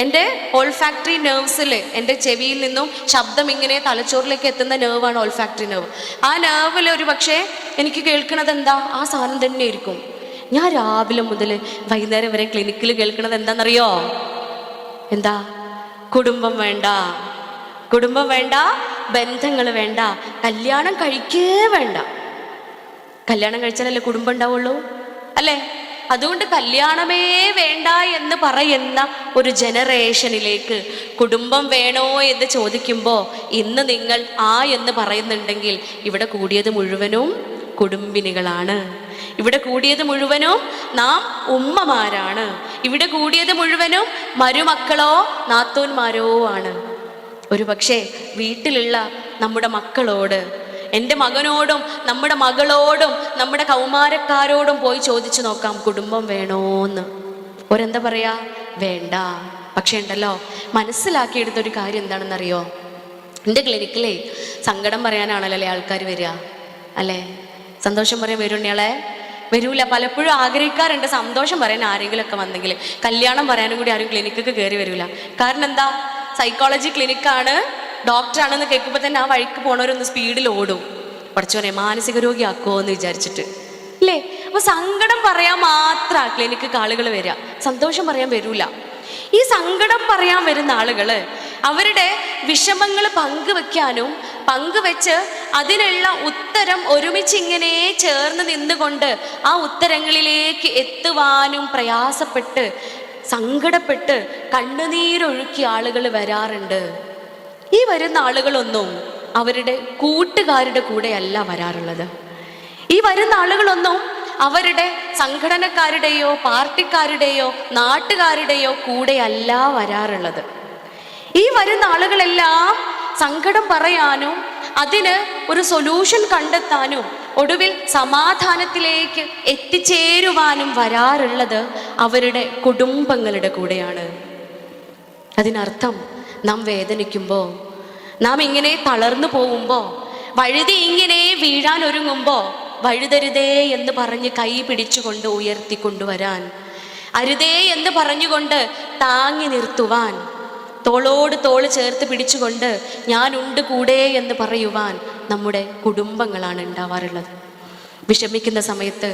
എൻ്റെ ഓൾഫാക്ടറി നെർവ്സിൽ, എൻ്റെ ചെവിയിൽ നിന്നും ശബ്ദം ഇങ്ങനെ തലച്ചോറിലേക്ക് എത്തുന്ന നെർവാണ് ഓൾഫാക്ടറി നെർവ്. ആ നെർവിൽ ഒരു പക്ഷേ എനിക്ക് കേൾക്കുന്നത് എന്താ? ആ സാധനം തന്നെ ആയിരിക്കും. ഞാൻ രാവിലെ മുതൽ വൈകുന്നേരം വരെ ക്ലിനിക്കിൽ കേൾക്കുന്നത് എന്താണെന്നറിയോ? എന്താ? കുടുംബം വേണ്ട, കുടുംബം വേണ്ട, ബന്ധങ്ങൾ വേണ്ട, കല്യാണം കഴിക്കേ വേണ്ട. കല്യാണം കഴിച്ചാലല്ലേ കുടുംബം ഉണ്ടാവുള്ളൂ, അല്ലേ? അതുകൊണ്ട് കല്യാണമേ വേണ്ട എന്ന് പറയുന്ന ഒരു ജനറേഷനിലേക്ക് കുടുംബം വേണോ എന്ന് ചോദിക്കുമ്പോൾ ഇന്ന് നിങ്ങൾ എന്ന് പറയുന്നുണ്ടെങ്കിൽ ഇവിടെ കൂടിയത് മുഴുവനും കുടുംബിനികളാണ്. ഇവിടെ കൂടിയത് മുഴുവനും നാം ഉമ്മമാരാണ്. ഇവിടെ കൂടിയത് മുഴുവനും മരുമക്കളോ നാത്തൂന്മാരോ ആണ്. ഒരു പക്ഷേ വീട്ടിലുള്ള നമ്മുടെ മക്കളോട്, എൻ്റെ മകനോടും നമ്മുടെ മകളോടും നമ്മുടെ കൗമാരക്കാരോടും പോയി ചോദിച്ചു നോക്കാം, കുടുംബം വേണോന്ന്. ഒരെന്താ പറയാ? വേണ്ട. പക്ഷേ ഉണ്ടല്ലോ, മനസ്സിലാക്കിയെടുത്തൊരു കാര്യം എന്താണെന്നറിയോ? എൻ്റെ ക്ലിനിക്കിലേ സങ്കടം പറയാനാണല്ലോ ആൾക്കാർ വരിക, അല്ലേ? സന്തോഷം പറയാൻ വരുണ്ണിയാളെ വരൂല. പലപ്പോഴും ആഗ്രഹിക്കാറുണ്ട് സന്തോഷം പറയാൻ ആരെങ്കിലുമൊക്കെ വന്നെങ്കിൽ. കല്യാണം പറയാനും കൂടി ആരും ക്ലിനിക്കൊക്കെ കയറി വരൂല. കാരണം എന്താ? സൈക്കോളജി ക്ലിനിക്കാണ്, ഡോക്ടറാണെന്ന് കേൾക്കുമ്പോൾ തന്നെ ആ വഴിക്ക് പോണവരൊന്ന് സ്പീഡിൽ ഓടും. പഠിച്ചോനെ മാനസിക രോഗിയാക്കുമോ എന്ന് വിചാരിച്ചിട്ട്, അല്ലേ? അപ്പൊ സങ്കടം പറയാൻ മാത്രമാണ് ക്ലിനിക്ക് ആളുകൾ വരിക, സന്തോഷം പറയാൻ വരൂല. ഈ സങ്കടം പറയാൻ വരുന്ന ആളുകള് അവരുടെ വിഷമങ്ങൾ പങ്കുവെച്ച് അതിനുള്ള ഉത്തരം ഒരുമിച്ച് ഇങ്ങനെ ചേർന്ന് നിന്നുകൊണ്ട് ആ ഉത്തരങ്ങളിലേക്ക് എത്തുവാനും പ്രയാസപ്പെട്ട് സങ്കടപ്പെട്ട് കണ്ണുനീരൊഴുക്കിയ ആളുകൾ വരാറുണ്ട്. ഈ വരുന്ന ആളുകളൊന്നും അവരുടെ കൂട്ടുകാരുടെ കൂടെയല്ല വരാറുള്ളത്. ഈ വരുന്ന ആളുകളൊന്നും അവരുടെ സംഘടനക്കാരുടെയോ പാർട്ടിക്കാരുടെയോ നാട്ടുകാരുടെയോ കൂടെയല്ല വരാറുള്ളത്. ഈ വരുന്ന ആളുകളെല്ലാം സങ്കടം പറയാനും അതിന് ഒരു സൊല്യൂഷൻ കണ്ടെത്താനും ഒടുവിൽ സമാധാനത്തിലേക്ക് എത്തിച്ചേരുവാനും വരാറുള്ളത് അവരുടെ കുടുംബങ്ങളുടെ കൂടെയാണ്. അതിനർത്ഥം നാം വേദനിക്കുമ്പോൾ, നാം ഇങ്ങനെ തളർന്നു പോകുമ്പോൾ, വഴുതി ഇങ്ങനെ വീഴാൻ ഒരുങ്ങുമ്പോൾ വഴുതരുതേ എന്ന് പറഞ്ഞ് കൈ പിടിച്ചുകൊണ്ട് ഉയർത്തിക്കൊണ്ടുവരാൻ, അരുതേ എന്ന് പറഞ്ഞുകൊണ്ട് താങ്ങി നിർത്തുവാൻ, തോളോട് തോള് ചേർത്ത് പിടിച്ചുകൊണ്ട് ഞാനുണ്ട് കൂടെ എന്ന് പറയുവാൻ നമ്മുടെ കുടുംബങ്ങളാണ് ഉണ്ടാവാറുള്ളത്. വിഷമിക്കുന്ന സമയത്ത്,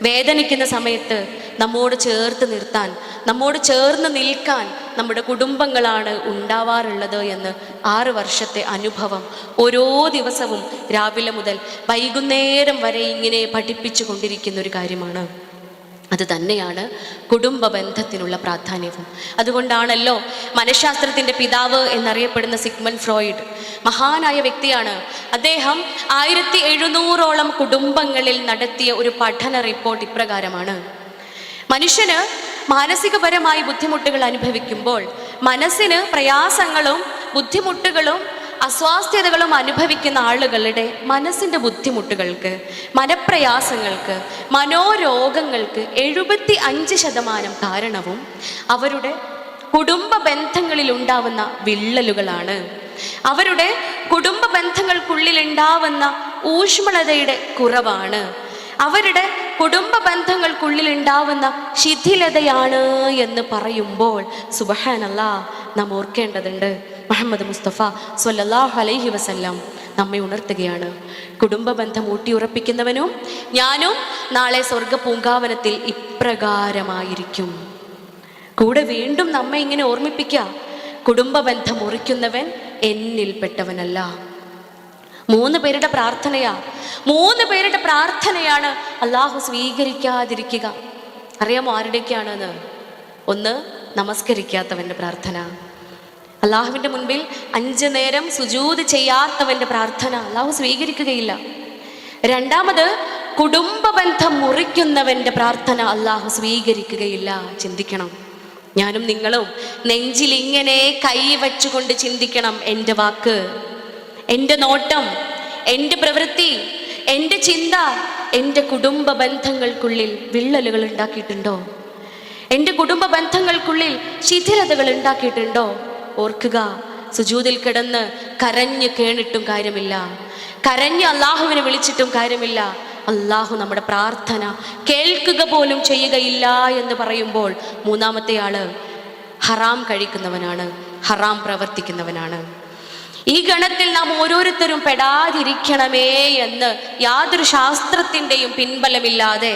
വേദനിക്കുന്ന സമയത്ത് നമ്മോട് ചേർത്ത് നിർത്താൻ, നമ്മോട് ചേർന്ന് നിൽക്കാൻ നമ്മുടെ കുടുംബങ്ങളാണ് ഉണ്ടാവാറുള്ളത് എന്ന് 6 വർഷത്തെ അനുഭവം ഓരോ ദിവസവും രാവിലെ മുതൽ വൈകുന്നേരം വരെ ഇങ്ങനെ പഠിപ്പിച്ചു കൊണ്ടിരിക്കുന്ന ഒരു കാര്യമാണ്. അത് തന്നെയാണ് കുടുംബ ബന്ധത്തിനുള്ള പ്രാധാന്യവും. അതുകൊണ്ടാണല്ലോ മനഃശാസ്ത്രത്തിൻ്റെ പിതാവ് എന്നറിയപ്പെടുന്ന സിഗ്മണ്ട് ഫ്രോയിഡ് മഹാനായ വ്യക്തിയാണ്. അദ്ദേഹം 1700ഓളം കുടുംബങ്ങളിൽ നടത്തിയ ഒരു പഠന റിപ്പോർട്ട് ഇപ്രകാരമാണ്: മനുഷ്യന് മാനസികപരമായി ബുദ്ധിമുട്ടുകൾ അനുഭവിക്കുമ്പോൾ, മനസ്സിന് പ്രയാസങ്ങളും ബുദ്ധിമുട്ടുകളും അസ്വാസ്ഥ്യതകളും അനുഭവിക്കുന്ന ആളുകളുടെ മനസ്സിൻ്റെ ബുദ്ധിമുട്ടുകൾക്ക്, മനപ്രയാസങ്ങൾക്ക്, മനോരോഗങ്ങൾക്ക് 75% കാരണവും അവരുടെ കുടുംബ ബന്ധങ്ങളിൽ ഉണ്ടാവുന്ന വിള്ളലുകളാണ്. അവരുടെ കുടുംബ ബന്ധങ്ങൾക്കുള്ളിൽ ഉണ്ടാവുന്ന ഊഷ്മളതയുടെ കുറവാണ്. അവരുടെ കുടുംബ ബന്ധങ്ങൾക്കുള്ളിൽ ഉണ്ടാവുന്ന ശിഥിലതയാണ് എന്ന് പറയുമ്പോൾ സുബ്ഹാനല്ലാഹ്, നാം ഓർക്കേണ്ടതുണ്ട്, മുഹമ്മദ് മുസ്തഫ സ്വല്ലല്ലാഹു അലൈഹി വസല്ലം നമ്മെ ഉണർത്തുകയാണ്. കുടുംബ ബന്ധം ഊട്ടിയുറപ്പിക്കുന്നവനും ഞാനും നാളെ സ്വർഗ പൂങ്കാവനത്തിൽ ഇപ്രകാരമായിരിക്കും. കൂടെ വീണ്ടും നമ്മെ ഇങ്ങനെ ഓർമ്മിപ്പിക്കുക, കുടുംബ ബന്ധം മുറിക്കുന്നവൻ എന്നിൽപ്പെട്ടവനല്ല. 3 പേരുടെ പ്രാർത്ഥനയാ. 3 പേരുടെ പ്രാർത്ഥനയാണ് അള്ളാഹു സ്വീകരിക്കാതിരിക്കുക. അറിയാമോ ആരുടെയൊക്കെയാണെന്ന്? ഒന്ന്, നമസ്കരിക്കാത്തവൻ്റെ പ്രാർത്ഥന. അള്ളാഹുവിൻ്റെ മുൻപിൽ 5 നേരം സുജൂദ് ചെയ്യാത്തവൻ്റെ പ്രാർത്ഥന അള്ളാഹു സ്വീകരിക്കുകയില്ല. രണ്ടാമത്, കുടുംബ ബന്ധം മുറിക്കുന്നവൻ്റെ പ്രാർത്ഥന അള്ളാഹു സ്വീകരിക്കുകയില്ല. ചിന്തിക്കണം. ഞാനും നിങ്ങളും നെഞ്ചിൽ ഇങ്ങനെ കൈവച്ചുകൊണ്ട് ചിന്തിക്കണം. എൻ്റെ വാക്ക്, എൻ്റെ നോട്ടം, എൻ്റെ പ്രവൃത്തി, എൻ്റെ ചിന്ത എൻ്റെ കുടുംബ ബന്ധങ്ങൾക്കുള്ളിൽ വിള്ളലുകൾ ഉണ്ടാക്കിയിട്ടുണ്ടോ? എൻ്റെ കുടുംബ ബന്ധങ്ങൾക്കുള്ളിൽ ശിഥിലതകൾ ഉണ്ടാക്കിയിട്ടുണ്ടോ? ഓർക്കുക, സുജൂദിൽ കിടന്ന് കരഞ്ഞ് കേണിട്ടും കാര്യമില്ല, കരഞ്ഞ് അള്ളാഹുവിനെ വിളിച്ചിട്ടും കാര്യമില്ല. അള്ളാഹു നമ്മുടെ പ്രാർത്ഥന കേൾക്കുക പോലും ചെയ്യുകയില്ല എന്ന് പറയുമ്പോൾ മൂന്നാമത്തെ ആള് ഹറാം കഴിക്കുന്നവനാണ്, ഹറാം പ്രവർത്തിക്കുന്നവനാണ്. ഈ ഗണത്തിൽ നാം ഓരോരുത്തരും പെടാതിരിക്കണമേ എന്ന് യാതൊരു ശാസ്ത്രത്തിൻ്റെയും പിൻബലമില്ലാതെ,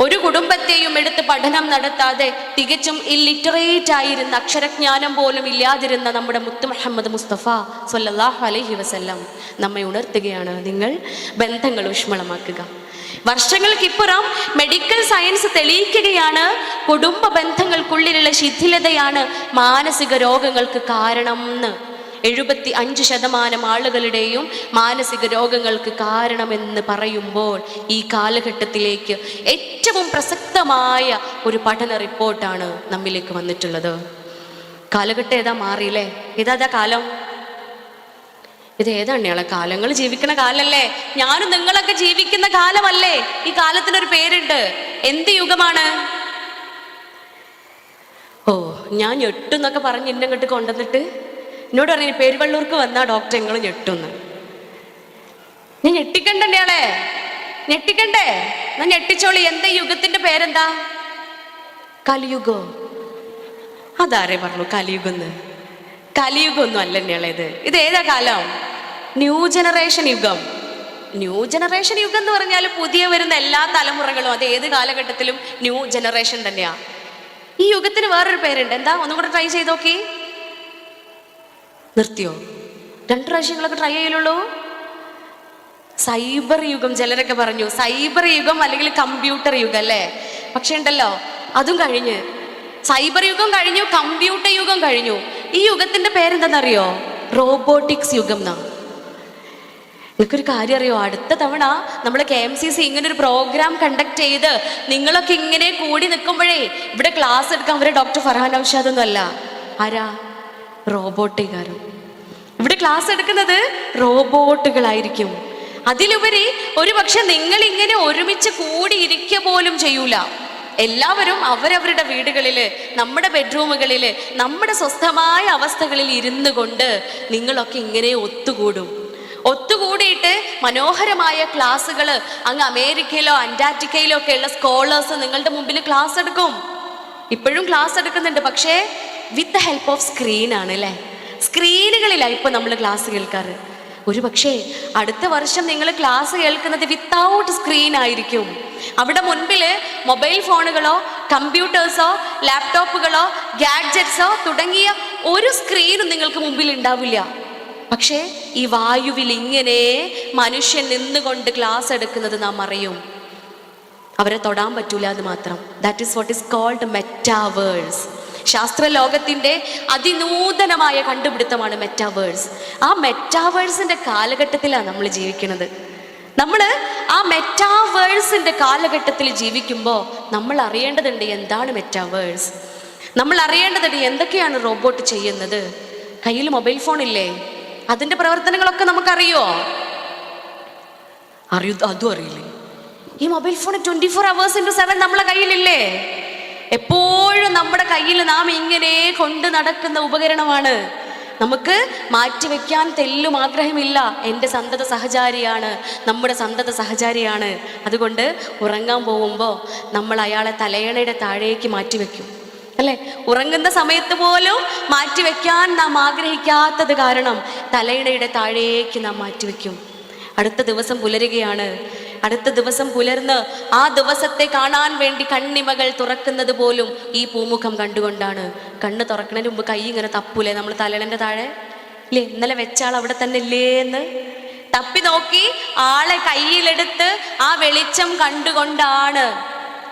ഒരു കുടുംബത്തെയും എടുത്ത് പഠനം നടത്താതെ, തികച്ചും ഇല്ലിറ്ററേറ്റ് ആയിരുന്ന, അക്ഷരജ്ഞാനം പോലും ഇല്ലാതിരുന്ന നമ്മുടെ മുത്ത് മുഹമ്മദ് മുസ്തഫ സ്വല്ലല്ലാഹു അലൈഹി വസല്ലം നമ്മെ ഉണർത്തുകയാണ്. നിങ്ങൾ ബന്ധങ്ങൾ ഊഷ്മളമാക്കുക. വർഷങ്ങൾക്കിപ്പുറം മെഡിക്കൽ സയൻസ് തെളിയിക്കുകയാണ്, കുടുംബ ബന്ധങ്ങൾക്കുള്ളിലുള്ള ശിഥിലതയാണ് മാനസിക രോഗങ്ങൾക്ക് കാരണം എന്ന്. 75% ആളുകളുടെയും മാനസിക രോഗങ്ങൾക്ക് കാരണമെന്ന് പറയുമ്പോൾ ഈ കാലഘട്ടത്തിലേക്ക് ഏറ്റവും പ്രസക്തമായ ഒരു പഠന റിപ്പോർട്ടാണ് നമ്മിലേക്ക് വന്നിട്ടുള്ളത്. കാലഘട്ടം ഏതാ മാറിയില്ലേ? ഇതാ കാലം. ഇത് ഏതാണ്യാളെ കാലങ്ങൾ ജീവിക്കണ കാലല്ലേ? ഞാനും നിങ്ങളൊക്കെ ജീവിക്കുന്ന കാലമല്ലേ? ഈ കാലത്തിനൊരു പേരുണ്ട്. എന്ത് യുഗമാണ്? ഓ, ഞാൻ ഞെട്ടുന്നൊക്കെ പറഞ്ഞ് എന്നെ ഇങ്ങോട്ട് കൊണ്ടുവന്നിട്ട് എന്നോട് പറഞ്ഞു പെരുവള്ളൂർക്ക് വന്നാ ഡോക്ടർ നിങ്ങൾ ഞെട്ടുന്ന്. ഞാൻ ഞെട്ടിക്കണ്ടേ? ഞെട്ടിക്കണ്ടേ? ഞാൻ ഞെട്ടിച്ചോളി. എന്താ യുഗത്തിന്റെ പേരെന്താ? കലിയുഗോ? അതാരെ പറഞ്ഞു കലിയുഗന്ന്? കലിയുഗൊന്നും അല്ല തന്നെയാളേത്. ഇത് ഏതാ കാലം? ന്യൂ ജനറേഷൻ യുഗം. ന്യൂ ജനറേഷൻ യുഗം എന്ന് പറഞ്ഞാൽ പുതിയ വരുന്ന എല്ലാ തലമുറകളും അത് ഏത് കാലഘട്ടത്തിലും ന്യൂ ജനറേഷൻ തന്നെയാ. ഈ യുഗത്തിന് വേറൊരു പേരുണ്ട്. എന്താ? ഒന്നും കൂടെ ട്രൈ ചെയ്ത് നോക്കി. നിർത്തിയോ? 2 പ്രാവശ്യങ്ങളൊക്കെ ട്രൈ ചെയ്യലുള്ളൂ. സൈബർ യുഗം. ചിലരൊക്കെ പറഞ്ഞു സൈബർ യുഗം അല്ലെങ്കിൽ കമ്പ്യൂട്ടർ യുഗം അല്ലേ? പക്ഷെ ഉണ്ടല്ലോ, അതും കഴിഞ്ഞ്. സൈബർ യുഗം കഴിഞ്ഞു, കമ്പ്യൂട്ടർ യുഗം കഴിഞ്ഞു. ഈ യുഗത്തിന്റെ പേരെന്താണെന്നറിയോ? റോബോട്ടിക്സ് യുഗം എന്നാ. നിങ്ങൾക്കൊരു കാര്യം അറിയോ? അടുത്ത തവണ നമ്മൾ KMCC ഇങ്ങനൊരു പ്രോഗ്രാം കണ്ടക്ട് ചെയ്ത് നിങ്ങളൊക്കെ ഇങ്ങനെ കൂടി നിൽക്കുമ്പോഴേ ഇവിടെ ക്ലാസ് എടുക്കാൻ വരെ ഡോക്ടർ ഫർഹാൻ ഔഷാദ് ഒന്നും അല്ല. ആരാ? റോബോട്ടുകാരും. ഇവിടെ ക്ലാസ് എടുക്കുന്നത് റോബോട്ടുകളായിരിക്കും. അതിലുപരി ഒരു പക്ഷെ നിങ്ങൾ ഇങ്ങനെ ഒരുമിച്ച് കൂടിയിരിക്കുക പോലും ചെയ്യൂല. എല്ലാവരും അവരവരുടെ വീടുകളില്, നമ്മുടെ ബെഡ്റൂമുകളില്, നമ്മുടെ സ്വസ്ഥമായ അവസ്ഥകളിൽ ഇരുന്നു കൊണ്ട് നിങ്ങളൊക്കെ ഇങ്ങനെ ഒത്തുകൂടിയിട്ട് മനോഹരമായ ക്ലാസ്സുകൾ അങ്ങ് അമേരിക്കയിലോ അന്റാർട്ടിക്കയിലോ ഒക്കെ ഉള്ള സ്കോളേഴ്സ് നിങ്ങളുടെ മുമ്പിൽ ക്ലാസ് എടുക്കും. ഇപ്പോഴും ക്ലാസ് എടുക്കുന്നുണ്ട്, പക്ഷേ with the help of screen ആണ് അല്ലേ? സ്ക്രീനുകളിലാണ് ഇപ്പോൾ നമ്മൾ ക്ലാസ് കേൾക്കാറ്. ഒരു പക്ഷേ അടുത്ത വർഷം നിങ്ങൾ ക്ലാസ് കേൾക്കുന്നത് വിത്തൗട്ട് സ്ക്രീൻ ആയിരിക്കും. അവിടെ മുൻപിൽ മൊബൈൽ ഫോണുകളോ കമ്പ്യൂട്ടേഴ്സോ ലാപ്ടോപ്പുകളോ ഗാഡ്ജറ്റ്സോ തുടങ്ങിയ ഒരു സ്ക്രീനും നിങ്ങൾക്ക് മുമ്പിൽ ഉണ്ടാവില്ല. പക്ഷേ ഈ വായുവിൽ ഇങ്ങനെ മനുഷ്യൻ നിന്നുകൊണ്ട് ക്ലാസ് എടുക്കുന്നത് നാം അറിയും. അവരെ തൊടാൻ പറ്റൂല എന്ന് മാത്രം. That is what is called metaverse. ശാസ്ത്രലോകത്തിൻ്റെ അതിനൂതനമായ കണ്ടുപിടുത്തമാണ് മെറ്റാവേഴ്സ്. ആ മെറ്റാവേഴ്സിൻ്റെ കാലഘട്ടത്തിലാണ് നമ്മൾ ജീവിക്കുന്നത്. നമ്മൾ ആ മെറ്റാവേഴ്സിൻ്റെ കാലഘട്ടത്തിൽ ജീവിക്കുമ്പോൾ നമ്മൾ അറിയേണ്ടതുണ്ട് എന്താണ് മെറ്റാവേഴ്സ്. നമ്മൾ അറിയേണ്ടതുണ്ട് എന്തൊക്കെയാണ് റോബോട്ട് ചെയ്യുന്നത്. കയ്യിൽ മൊബൈൽ ഫോൺ ഇല്ലേ? അതിൻ്റെ പ്രവർത്തനങ്ങളൊക്കെ നമുക്കറിയോ? അതും അറിയില്ലേ? ഈ മൊബൈൽ ഫോൺ 24 hours/7 നമ്മളെ കയ്യിലില്ലേ? എപ്പോഴും നമ്മുടെ കയ്യിൽ നാം ഇങ്ങനെ കൊണ്ട് നടക്കുന്ന ഉപകരണമാണ്. നമുക്ക് മാറ്റിവെക്കാൻ തെല്ലും ആഗ്രഹമില്ല. എൻ്റെ സന്തത സഹചാരിയാണ്, നമ്മുടെ സന്തത സഹചാരിയാണ്. അതുകൊണ്ട് ഉറങ്ങാൻ പോകുമ്പോൾ നമ്മൾ അയാളെ തലയണയുടെ താഴേക്ക് മാറ്റിവെക്കും അല്ലേ? ഉറങ്ങുന്ന സമയത്ത് പോലും മാറ്റിവെക്കാൻ നാം ആഗ്രഹിക്കാത്തത് കാരണം തലയിണയുടെ താഴേക്ക് നാം മാറ്റിവെക്കും. അടുത്ത ദിവസം പുലരുകയാണ്. അടുത്ത ദിവസം പുലർന്ന് ആ ദിവസത്തെ കാണാൻ വേണ്ടി കണ്ണിമകൾ തുറക്കുന്നത് പോലും ഈ പൂമുഖം കണ്ടുകൊണ്ടാണ്. കണ്ണ് തുറക്കുന്നതിന് മുമ്പ് കൈ ഇങ്ങനെ തപ്പൂലേ നമ്മൾ തലയിണന്റെ താഴെ? ഇല്ലേ? ഇന്നലെ വെച്ചാൾ അവിടെ തന്നെ ഇല്ലേ എന്ന് തപ്പി നോക്കി ആളെ കയ്യിലെടുത്ത് ആ വെളിച്ചം കണ്ടുകൊണ്ടാണ്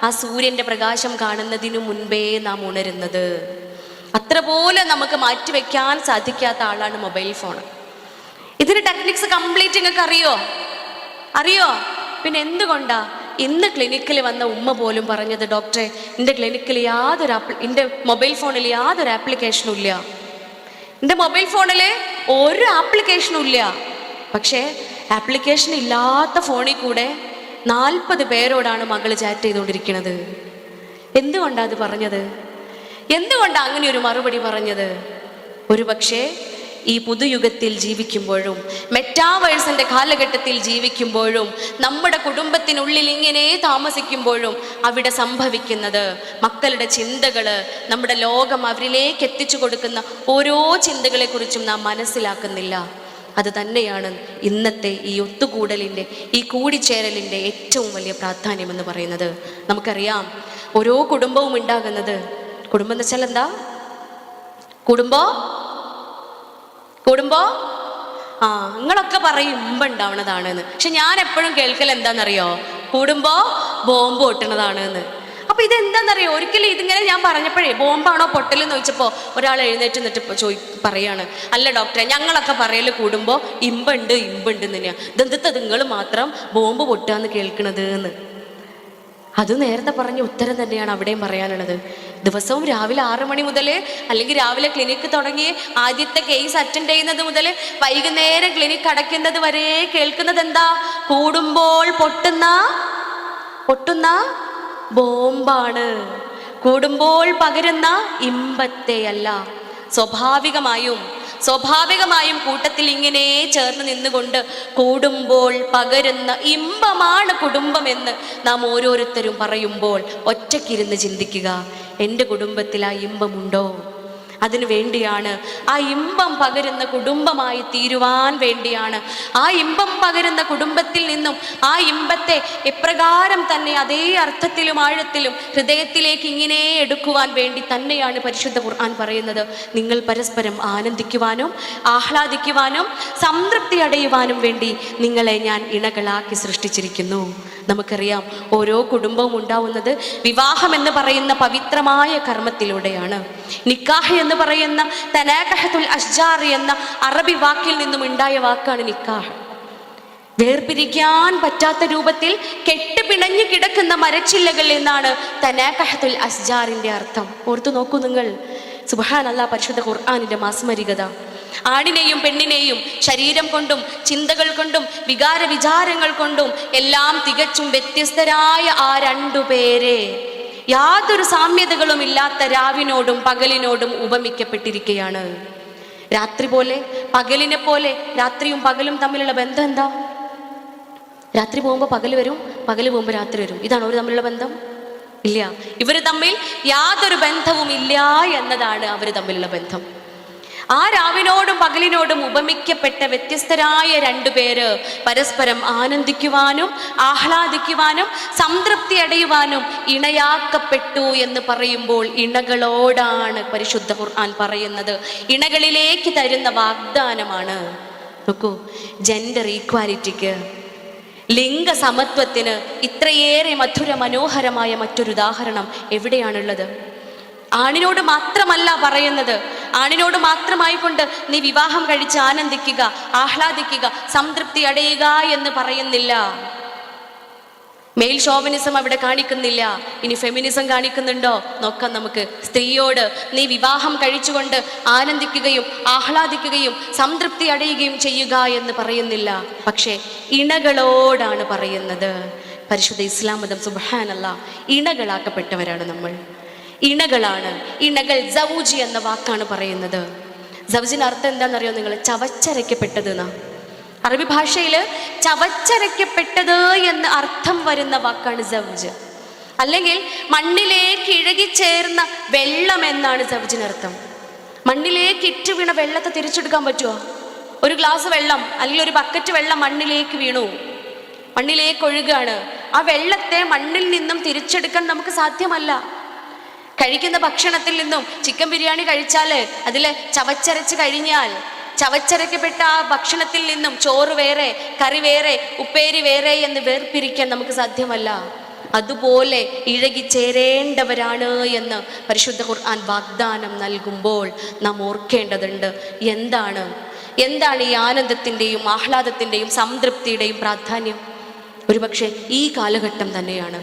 ആ സൂര്യൻ്റെ പ്രകാശം കാണുന്നതിനു മുൻപേ നാം ഉണരുന്നത്. അത്ര പോലെ നമുക്ക് മാറ്റിവെക്കാൻ സാധിക്കാത്ത ആളാണ് മൊബൈൽ ഫോൺ. ഇതിന് ടെക്നിക്സ് കംപ്ലീറ്റ് നിങ്ങൾക്ക് അറിയോ? പിന്നെ എന്തുകൊണ്ടാ ഇന്ന് ക്ലിനിക്കിൽ വന്ന ഉമ്മ പോലും പറഞ്ഞത്, ഡോക്ടറെ എൻ്റെ ക്ലിനിക്കിൽ എൻ്റെ മൊബൈൽ ഫോണിൽ യാതൊരു ആപ്ലിക്കേഷനും ഇല്ല, എൻ്റെ മൊബൈൽ ഫോണിൽ ഒരു ആപ്ലിക്കേഷനും ഇല്ല. പക്ഷേ ആപ്ലിക്കേഷൻ ഇല്ലാത്ത ഫോണിൽ കൂടെ 40 പേരോടാണ് മകൾ ചാറ്റ് ചെയ്തുകൊണ്ടിരിക്കുന്നത്. എന്തുകൊണ്ടാണ് അത് പറഞ്ഞത്? എന്തുകൊണ്ടാണ് അങ്ങനെ ഒരു മറുപടി പറഞ്ഞത്? ഒരു പക്ഷേ ഈ പുതുയുഗത്തിൽ ജീവിക്കുമ്പോഴും മെറ്റാവേഴ്സിന്റെ കാലഘട്ടത്തിൽ ജീവിക്കുമ്പോഴും നമ്മുടെ കുടുംബത്തിനുള്ളിൽ ഇങ്ങനെ താമസിക്കുമ്പോഴും അവിടെ സംഭവിക്കുന്നത്, മക്കളുടെ ചിന്തകള്, നമ്മുടെ ലോകം അവരിലേക്ക് എത്തിച്ചു കൊടുക്കുന്ന ഓരോ ചിന്തകളെ കുറിച്ചും നാം മനസ്സിലാക്കുന്നില്ല. അത് തന്നെയാണ് ഇന്നത്തെ ഈ ഒത്തുകൂടലിൻ്റെ, ഈ കൂടിച്ചേരലിൻ്റെ ഏറ്റവും വലിയ പ്രാധാന്യമെന്ന് പറയുന്നത്. നമുക്കറിയാം ഓരോ കുടുംബവും ഉണ്ടാകുന്നത്, കുടുംബം എന്ന് വെച്ചാൽ എന്താ? കുടുംബോ നിങ്ങളൊക്കെ പറയും മുമ്പ് ഉണ്ടാവണതാണെന്ന്. പക്ഷെ ഞാൻ എപ്പോഴും കേൾക്കൽ എന്താണെന്നറിയോ? കൂടുമ്പോ ബോംബ് പൊട്ടണതാണെന്ന്. അപ്പൊ ഇതെന്താണെന്നറിയോ? ഒരിക്കലും ഇതിങ്ങനെ ഞാൻ പറഞ്ഞപ്പോഴേ ബോംബാണോ പൊട്ടലെന്ന് ചോദിച്ചപ്പോൾ ഒരാൾ എഴുന്നേറ്റ് നിന്നിട്ട് പറയാണ്, അല്ല ഡോക്ടറെ ഞങ്ങളൊക്കെ പറയല് കൂടുമ്പോ ഇമ്പുണ്ട് എന്ന് തന്നെയാ, ഇതെന്തത്തെ നിങ്ങൾ മാത്രം ബോംബ് പൊട്ടാന്ന് കേൾക്കണത് എന്ന്. അത് നേരത്തെ പറഞ്ഞ ഉത്തരം തന്നെയാണ് അവിടെയും പറയാനുള്ളത്. ദിവസവും രാവിലെ 6 മണി മുതൽ, അല്ലെങ്കിൽ രാവിലെ ക്ലിനിക്ക് തുടങ്ങി ആദ്യത്തെ കേസ് അറ്റൻഡ് ചെയ്യുന്നത് മുതൽ വൈകുന്നേരം ക്ലിനിക്ക് അടയ്ക്കുന്നത് വരെ കേൾക്കുന്നത് എന്താ? കൂടുമ്പോൾ പൊട്ടുന്ന ബോംബാണ്. കൂടുമ്പോൾ പകരുന്ന ഇമ്പത്തെയല്ല. സ്വാഭാവികമായും കൂട്ടത്തിൽ ഇങ്ങനെ ചേർന്ന് നിന്നുകൊണ്ട് കൂടുമ്പോൾ പകരുന്ന ഇമ്പമാണ് കുടുംബമെന്ന് നാം ഓരോരുത്തരും പറയുമ്പോൾ ഒറ്റയ്ക്കിരുന്ന് ചിന്തിക്കുക, എൻ്റെ കുടുംബത്തിൽ ആ ഇമ്പമുണ്ടോ? അതിനു വേണ്ടിയാണ്, ആ ഇമ്പം പകരുന്ന കുടുംബമായി തീരുവാൻ വേണ്ടിയാണ്, ആ ഇമ്പം പകരുന്ന കുടുംബത്തിൽ നിന്നും ആ ഇമ്പത്തെ എപ്രകാരം തന്നെ അതേ അർത്ഥത്തിലും ആഴത്തിലും ഹൃദയത്തിലേക്ക് ഇങ്ങനെ എടുക്കുവാൻ വേണ്ടി തന്നെയാണ് പരിശുദ്ധ ഖുർആൻ പറയുന്നത്, നിങ്ങൾ പരസ്പരം ആനന്ദിക്കുവാനും ആഹ്ലാദിക്കുവാനും സംതൃപ്തി അടയുവാനും വേണ്ടി നിങ്ങളെ ഞാൻ ഇണകളാക്കി സൃഷ്ടിച്ചിരിക്കുന്നു. നമുക്കറിയാം ഓരോ കുടുംബവും ഉണ്ടാവുന്നത് വിവാഹം എന്ന് പറയുന്ന പവിത്രമായ കർമ്മത്തിലൂടെയാണ്. നിക്കാഹ് എന്ന് പറയുന്ന തനാഖഹത്തുൽ അഷ്ജാർ എന്ന അറബി വാക്കിൽ നിന്നും ഉണ്ടായ വാക്കാണ് നിക്കാഹ്. വേർപിരിക്കാൻ പറ്റാത്ത രൂപത്തിൽ കെട്ടുപിണഞ്ഞു കിടക്കുന്ന മരച്ചില്ലകൾ എന്നാണ് തനാഖഹത്തുൽ അഷ്ജാറിന്റെ അർത്ഥം. ഓർത്തു നോക്കൂ നിങ്ങൾ. സുബ്ഹാനല്ലാഹ്, പരിശുദ്ധ ഖുർആനിന്റെ മാസ്മരികത. ആണിനെയും പെണ്ണിനെയും ശരീരം കൊണ്ടും ചിന്തകൾ കൊണ്ടും വികാരവിചാരങ്ങൾ കൊണ്ടും എല്ലാം തികച്ചും വ്യത്യസ്തരായ ആ 2 പേരെ യാതൊരു സാമ്യതകളും ഇല്ലാത്ത രാവിനോടും പകലിനോടും ഉപമിക്കപ്പെട്ടിരിക്കുകയാണ്. രാത്രി പോലെ പകലിനെ പോലെ രാത്രിയും പകലും തമ്മിലുള്ള ബന്ധം എന്താ? രാത്രി പോകുമ്പോൾ പകൽ വരും, പകൽ പോകുമ്പോൾ രാത്രി വരും. ഇതാണ് അവർ തമ്മിലുള്ള ബന്ധം? ഇല്ല. ഇവർ തമ്മിൽ യാതൊരു ബന്ധവും ഇല്ല എന്നതാണ് അവർ തമ്മിലുള്ള ബന്ധം. ആ രാവിനോടും പകലിനോടും ഉപമിക്കപ്പെട്ട വ്യത്യസ്തരായ 2 പേര് പരസ്പരം ആനന്ദിക്കുവാനും ആഹ്ലാദിക്കുവാനും സംതൃപ്തി അടയുവാനും ഇണയാക്കപ്പെട്ടു എന്ന് പറയുമ്പോൾ ഇണകളോടാണ് പരിശുദ്ധ ഖുർആൻ പറയുന്നത്. ഇണകളിലേക്ക് തരുന്ന വാഗ്ദാനമാണ്. നോക്കൂ, ജെൻഡർ ഈക്വാലിറ്റിക്ക്, ലിംഗസമത്വത്തിന് ഇത്രയേറെ മധുര മനോഹരമായ മറ്റൊരു ഉദാഹരണം എവിടെയാണുള്ളത്? ആണിനോട് മാത്രമല്ല പറയുന്നത്, ആണിനോട് മാത്രമായിക്കൊണ്ട് നീ വിവാഹം കഴിച്ച് ആനന്ദിക്കുക, ആഹ്ലാദിക്കുക, സംതൃപ്തി അടയുക എന്ന് പറയുന്നില്ല. മെയിൽ ഷോവനിസം അവിടെ കാണിക്കുന്നില്ല. ഇനി ഫെമിനിസം കാണിക്കുന്നുണ്ടോ നോക്കാം നമുക്ക്. സ്ത്രീയോട് നീ വിവാഹം കഴിച്ചുകൊണ്ട് ആനന്ദിക്കുകയും ആഹ്ലാദിക്കുകയും സംതൃപ്തി അടയുകയും ചെയ്യുക എന്ന് പറയുന്നില്ല. പക്ഷേ ഇണകളോടാണ് പറയുന്നത്. പരിശുദ്ധ ഇസ്ലാം മതം സുബ്ഹാനല്ലാഹ്, ഇണകളാക്കപ്പെട്ടവരാണ് നമ്മൾ. ഇണകളാണ്. ഇണകൾ സൗജി എന്ന വാക്കാണ് പറയുന്നത്. സൗജിന്റെ അർത്ഥം എന്താണെന്നറിയോ നിങ്ങൾ? ചവച്ചരയ്ക്കപ്പെട്ടത് എന്നാ. അറബി ഭാഷയിൽ ചവച്ചരയ്ക്കപ്പെട്ടത് എന്ന് അർത്ഥം വരുന്ന വാക്കാണ് സൗജ്. അല്ലെങ്കിൽ മണ്ണിലേക്ക് ഇഴകിച്ചേർന്ന വെള്ളം എന്നാണ് സൗജിനർത്ഥം. മണ്ണിലേക്ക് ഇറ്റു വീണ വെള്ളത്തെ തിരിച്ചെടുക്കാൻ പറ്റുമോ? ഒരു ഗ്ലാസ് വെള്ളം അല്ലെങ്കിൽ ഒരു ബക്കറ്റ് വെള്ളം മണ്ണിലേക്ക് വീണു, മണ്ണിലേക്ക് ഒഴുകാണ്. ആ വെള്ളത്തെ മണ്ണിൽ നിന്നും തിരിച്ചെടുക്കാൻ നമുക്ക് സാധ്യമല്ല. കഴിക്കുന്ന ഭക്ഷണത്തിൽ നിന്നും ചിക്കൻ ബിരിയാണി കഴിച്ചാൽ അതിൽ ചവച്ചരച്ച് കഴിഞ്ഞാൽ ചവച്ചരയ്ക്കപ്പെട്ട ആ ഭക്ഷണത്തിൽ നിന്നും ചോറ് വേറെ, കറി വേറെ, ഉപ്പേരി വേറെ എന്ന് വേർപിരിക്കാൻ നമുക്ക് സാധ്യമല്ല. അതുപോലെ ഇഴകിച്ചേരേണ്ടവരാണ് എന്ന് പരിശുദ്ധ ഖുർആൻ വാഗ്ദാനം നൽകുമ്പോൾ നാം ഓർക്കേണ്ടതുണ്ട്. എന്താണ് ഈ ആനന്ദത്തിൻ്റെയും ആഹ്ലാദത്തിൻ്റെയും സംതൃപ്തിയുടെയും പ്രാധാന്യം? ഒരുപക്ഷെ ഈ കാലഘട്ടം തന്നെയാണ്.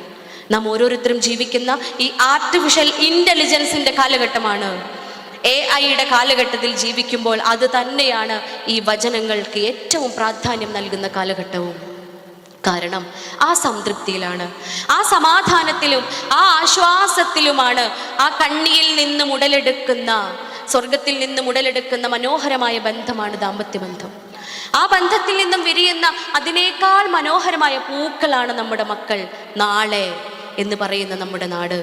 നാം ഓരോരുത്തരും ജീവിക്കുന്ന ഈ ആർട്ടിഫിഷ്യൽ ഇൻ്റലിജൻസിൻ്റെ കാലഘട്ടമാണ്. AI കാലഘട്ടത്തിൽ ജീവിക്കുമ്പോൾ അത് തന്നെയാണ് ഈ വചനങ്ങൾക്ക് ഏറ്റവും പ്രാധാന്യം നൽകുന്ന കാലഘട്ടവും. കാരണം ആ സംതൃപ്തിയിലാണ്, ആ സമാധാനത്തിലും ആ ആശ്വാസത്തിലുമാണ് ആ കണ്ണിയിൽ നിന്ന് ഉടലെടുക്കുന്ന, സ്വർഗത്തിൽ നിന്ന് ഉടലെടുക്കുന്ന മനോഹരമായ ബന്ധമാണ് ദാമ്പത്യബന്ധം. ആ ബന്ധത്തിൽ നിന്നും വിരിയുന്ന അതിനേക്കാൾ മനോഹരമായ പൂക്കളാണ് നമ്മുടെ മക്കൾ. നാളെ എന്ന് പറയുന്ന നമ്മുടെ നാട്,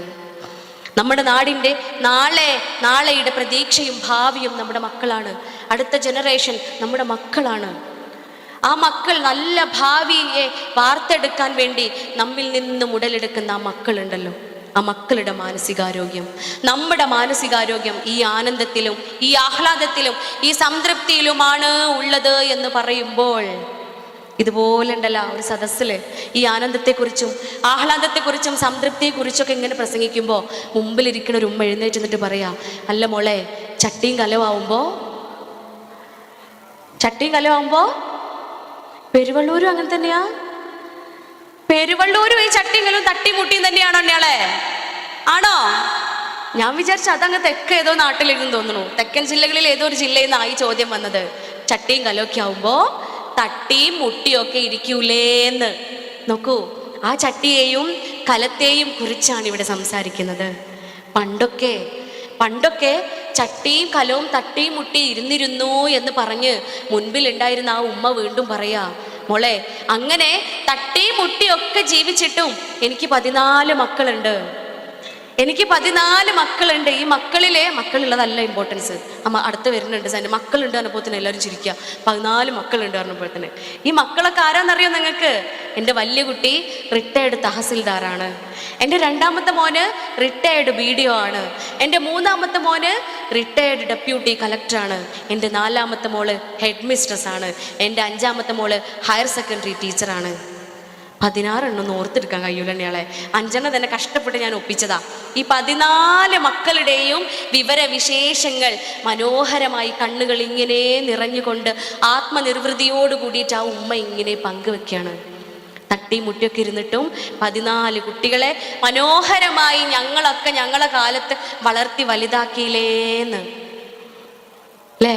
നമ്മുടെ നാടിൻ്റെ നാളെയുടെ പ്രതീക്ഷയും ഭാവിയും നമ്മുടെ മക്കളാണ്. അടുത്ത ജനറേഷൻ നമ്മുടെ മക്കളാണ്. ആ മക്കൾ നല്ല ഭാവിയെ വാർത്തെടുക്കാൻ വേണ്ടി നമ്മിൽ നിന്നും ഉടലെടുക്കുന്ന ആ മക്കളുണ്ടല്ലോ, ആ മക്കളുടെ മാനസികാരോഗ്യം, നമ്മുടെ മാനസികാരോഗ്യം ഈ ആനന്ദത്തിലും ഈ ആഹ്ലാദത്തിലും ഈ സംതൃപ്തിയിലുമാണ് ഉള്ളത് എന്ന് പറയുമ്പോൾ, ഇതുപോലെ ഉണ്ടല്ലോ ഒരു സദസ്സിൽ ഈ ആനന്ദത്തെക്കുറിച്ചും ആഹ്ലാദത്തെക്കുറിച്ചും സംതൃപ്തിയെക്കുറിച്ചൊക്കെ ഇങ്ങനെ പ്രസംഗിക്കുമ്പോൾ മുമ്പിലിരിക്കുന്ന ഒരു ഉമ്മ എഴുന്നേറ്റ് നിന്നിട്ട് പറയാ, അല്ല മോളെ, ചട്ടിയും കലമാവുമ്പോൾ പെരുവള്ളൂരും അങ്ങനെ തന്നെയാ. പെരുവള്ളൂരും ഈ ചട്ടിയും തട്ടിമുട്ടിയും തന്നെയാണോ ഞങ്ങളെ? ആണോ? ഞാൻ വിചാരിച്ചു അതങ്ങ് തെക്ക് ഏതോ നാട്ടിലിരുന്ന് തോന്നുന്നു, തെക്കൻ ജില്ലകളിൽ ഏതോ ഒരു ജില്ലയിൽ നിന്നാണ് ഈ ചോദ്യം വന്നത്. ചട്ടിയും കലമൊക്കെ ആവുമ്പോൾ തട്ടിയും മുട്ടിയൊക്കെ ഇരിക്കൂലേന്ന്. നോക്കൂ, ആ ചട്ടിയെയും കലത്തെയും കുറിച്ചാണ് ഇവിടെ സംസാരിക്കുന്നത്. പണ്ടൊക്കെ ചട്ടിയും കലവും തട്ടിയും മുട്ടി ഇരുന്നിരുന്നു എന്ന് പറഞ്ഞ് മുൻപിലുണ്ടായിരുന്ന ആ ഉമ്മ വീണ്ടും പറയാ, മോളെ, അങ്ങനെ തട്ടിയും മുട്ടിയൊക്കെ ജീവിച്ചിട്ടും എനിക്ക് 14 മക്കളുണ്ട്. ഈ മക്കളുള്ളതല്ല ഇമ്പോർട്ടൻസ്. അടുത്ത് വരുന്നുണ്ട് സാറിന് മക്കളുണ്ട് പറഞ്ഞപ്പോഴത്തേന് എല്ലാവരും ചിരിക്കുക. 14 മക്കളുണ്ട് പറഞ്ഞപ്പോഴത്തേന്. ഈ മക്കളൊക്കെ ആരാന്നറിയോ നിങ്ങൾക്ക്? എൻ്റെ വലിയ കുട്ടി റിട്ടയർഡ് തഹസിൽദാറാണ്, എൻ്റെ രണ്ടാമത്തെ മോന് റിട്ടയർഡ് BDO ആണ്, എൻ്റെ മൂന്നാമത്തെ മോന് റിട്ടയർഡ് ഡെപ്യൂട്ടി കളക്ടറാണ്, എൻ്റെ 4ാമത്തെ മോള് ഹെഡ് മിസ്ട്രസ് ആണ്, എൻ്റെ 5ാമത്തെ മോള് ഹയർ സെക്കൻഡറി ടീച്ചറാണ്. 16 ഓർത്തെടുക്കാൻ കഴിയൂല തന്നെയാളെ. 5 തന്നെ കഷ്ടപ്പെട്ട് ഞാൻ ഒപ്പിച്ചതാ. ഈ 14 മക്കളുടെയും വിവരവിശേഷങ്ങൾ മനോഹരമായി കണ്ണുകൾ ഇങ്ങനെ നിറഞ്ഞുകൊണ്ട് ആത്മനിർവൃതിയോട് കൂടിയിട്ട് ആ ഉമ്മ ഇങ്ങനെ പങ്കുവെക്കുകയാണ്. തട്ടി മുട്ടിയൊക്കെ ഇരുന്നിട്ടും 14 കുട്ടികളെ മനോഹരമായി ഞങ്ങളൊക്കെ ഞങ്ങളെ കാലത്ത് വളർത്തി വലുതാക്കിയില്ലേന്ന് അല്ലേ?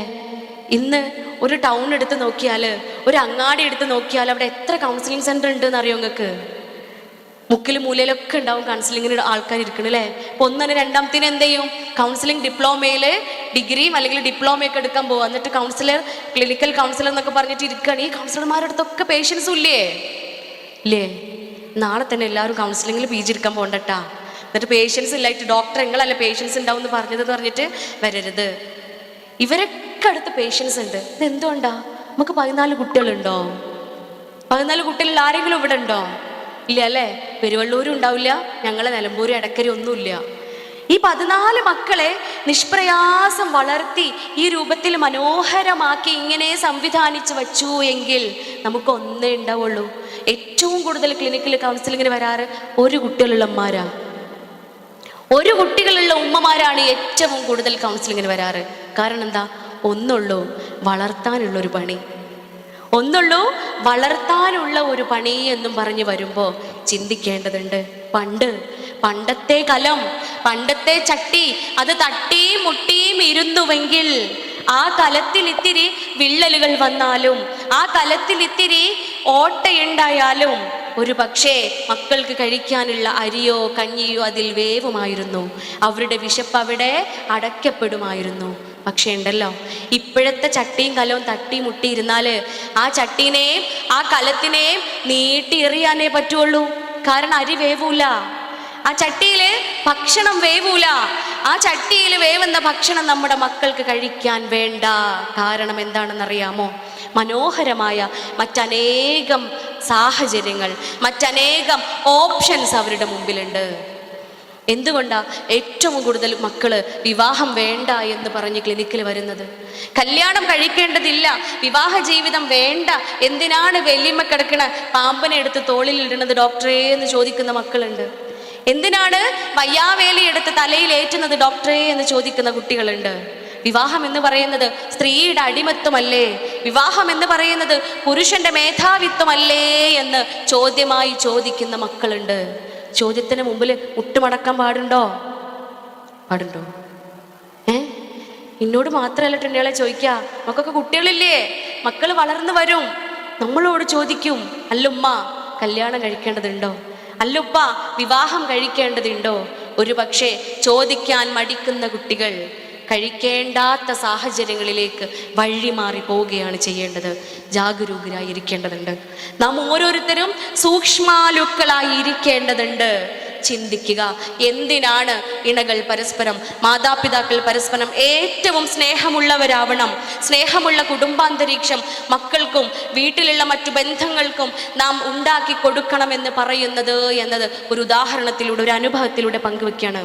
ഇന്ന് ഒരു ടൗൺ എടുത്ത് നോക്കിയാൽ, ഒരു അങ്ങാടി എടുത്ത് നോക്കിയാൽ അവിടെ എത്ര കൗൺസിലിംഗ് സെൻ്റർ ഉണ്ടെന്ന് അറിയോ നിങ്ങൾക്ക്? മുക്കിലും മൂലയിലൊക്കെ ഉണ്ടാവും കൗൺസിലിങ്ങിന് ആൾക്കാർ ഇരിക്കണം അല്ലേ? അപ്പോൾ ഒന്നിന് രണ്ടാമത്തിന് എന്ത് ചെയ്യും? കൗൺസിലിംഗ് ഡിപ്ലോമയിൽ ഡിഗ്രിയും അല്ലെങ്കിൽ ഡിപ്ലോമയൊക്കെ എടുക്കാൻ പോകും. എന്നിട്ട് ക്ലിനിക്കൽ കൗൺസിലർ എന്നൊക്കെ പറഞ്ഞിട്ട് ഇരിക്കുകയാണ്. ഈ കൗൺസിലർമാരുടെ അടുത്തൊക്കെ പേഷ്യൻസും ഇല്ലേ? നാളെ തന്നെ എല്ലാവരും കൗൺസിലിങ്ങിൽ PG എടുക്കാൻ പോകണ്ടട്ടാ. എന്നിട്ട് പേഷ്യൻസ് ഇല്ലായിട്ട് ഡോക്ടർ എങ്ങളല്ല പേഷ്യൻസ് ഉണ്ടാവും എന്ന് പറഞ്ഞിട്ട് വരരുത്. ഇവരൊക്കെ അടുത്ത് പേഷ്യൻസ് ഉണ്ട്. ഇതെന്തുകൊണ്ടാ? നമുക്ക് 14 കുട്ടികളുണ്ടോ? 14 കുട്ടികളിൽ ആരെങ്കിലും ഇവിടെ ഉണ്ടോ? ഇല്ല അല്ലേ? പെരുവള്ളൂരും ഉണ്ടാവില്ല, ഞങ്ങളെ നിലമ്പൂരും എടക്കര ഒന്നുമില്ല. ഈ 14 മക്കളെ നിഷ്പ്രയാസം വളർത്തി ഈ രൂപത്തിൽ മനോഹരമാക്കി ഇങ്ങനെ സംവിധാനിച്ച് വച്ചു എങ്കിൽ നമുക്ക് ഒന്നേ ഉണ്ടാവുള്ളൂ. ഏറ്റവും കൂടുതൽ ക്ലിനിക്കൽ കൗൺസിലിങ്ങിന് വരാറ് ഒരു കുട്ടികളുള്ള ഉമ്മമാരാണ് ഏറ്റവും കൂടുതൽ കൗൺസിലിങ്ങിന് വരാറ്. കാരണം എന്താ? ഒന്നുള്ളൂ വളർത്താനുള്ള ഒരു പണി എന്നും പറഞ്ഞ് വരുമ്പോൾ ചിന്തിക്കേണ്ടതുണ്ട്. പണ്ടത്തെ കലം, പണ്ടത്തെ ചട്ടി അത് തട്ടിയും മുട്ടിയും ഇരുന്നുവെങ്കിൽ ആ കലത്തിൽ ഇത്തിരി വിള്ളലുകൾ വന്നാലും ആ കലത്തിൽ ഇത്തിരി ഓട്ടയുണ്ടായാലും ഒരു പക്ഷേ മക്കൾക്ക് കഴിക്കാനുള്ള അരിയോ കഞ്ഞിയോ അതിൽ വേവുമായിരുന്നു. അവരുടെ വിശപ്പ് അവിടെ അടയ്ക്കപ്പെടുമായിരുന്നു. പക്ഷേ ഉണ്ടല്ലോ, ഇപ്പോഴത്തെ ചട്ടിയും കലവും തട്ടി മുട്ടിയിരുന്നാൽ ആ ചട്ടീനെയും ആ കലത്തിനെയും നീട്ടി എറിയാനേ പറ്റുള്ളൂ. കാരണം അരി വേവൂല, ആ ചട്ടിയിൽ ഭക്ഷണം വേവൂല. ആ ചട്ടിയിൽ വേവുന്ന ഭക്ഷണം നമ്മുടെ മക്കൾക്ക് കഴിക്കാൻ വേണ്ട. കാരണം എന്താണെന്നറിയാമോ? മനോഹരമായ മറ്റനേകം സാഹചര്യങ്ങൾ, മറ്റനേകം ഓപ്ഷൻസ് അവരുടെ മുമ്പിലുണ്ട്. എന്തുകൊണ്ടാ ഏറ്റവും കൂടുതൽ മക്കള് വിവാഹം വേണ്ട എന്ന് പറഞ്ഞ് ക്ലിനിക്കിൽ വരുന്നത്? കല്യാണം കഴിക്കേണ്ടതില്ല, വിവാഹ ജീവിതം വേണ്ട, എന്തിനാണ് വെല്ലിമ്മ കിടക്കണ പാമ്പിനെ എടുത്ത് തോളിൽ ഇടുന്നത് ഡോക്ടറേ എന്ന് ചോദിക്കുന്ന മക്കളുണ്ട്. എന്തിനാണ് വയ്യാവേലി എടുത്ത് തലയിൽ ഏറ്റുന്നത് ഡോക്ടറേ എന്ന് ചോദിക്കുന്ന കുട്ടികളുണ്ട്. വിവാഹം എന്ന് പറയുന്നത് സ്ത്രീയുടെ അടിമത്വമല്ലേ? വിവാഹം എന്ന് പറയുന്നത് പുരുഷന്റെ മേധാവിത്വമല്ലേ എന്ന് ചോദ്യമായി ചോദിക്കുന്ന മക്കളുണ്ട്. ചോദ്യത്തിന് മുമ്പിൽ മുട്ടുമടക്കാൻ പാടുണ്ടോ? എന്നോട് മാത്രമല്ല ടെണ്ണികളെ ചോദിക്കുക, നമുക്കൊക്കെ കുട്ടികളില്ലേ, മക്കൾ വളർന്നു വരും, നമ്മളോട് ചോദിക്കും, അല്ലുമ്മ കല്യാണം കഴിക്കേണ്ടതുണ്ടോ, അല്ലുപ്പ വിവാഹം കഴിക്കേണ്ടതുണ്ടോ? ഒരു പക്ഷേ ചോദിക്കാൻ മടിക്കുന്ന കുട്ടികൾ കഴിക്കേണ്ടാത്ത സാഹചര്യങ്ങളിലേക്ക് വഴിമാറി പോവുകയാണ് ചെയ്യേണ്ടത്. ജാഗരൂകരായിരിക്കേണ്ടതുണ്ട്. നാം ഓരോരുത്തരും സൂക്ഷ്മാലുക്കളായി ഇരിക്കേണ്ടതുണ്ട്. ചിന്തിക്കുക, എന്തിനാണ് ഇണകൾ പരസ്പരം, മാതാപിതാക്കൾ പരസ്പരം ഏറ്റവും സ്നേഹമുള്ളവരാവണം. സ്നേഹമുള്ള കുടുംബാന്തരീക്ഷം മക്കൾക്കും വീട്ടിലുള്ള മറ്റു ബന്ധങ്ങൾക്കും നാം ഉണ്ടാക്കി കൊടുക്കണമെന്ന് പറയുന്നത് എന്നത് ഒരു ഉദാഹരണത്തിലൂടെ, ഒരു അനുഭവത്തിലൂടെ പങ്കുവെക്കുകയാണ്.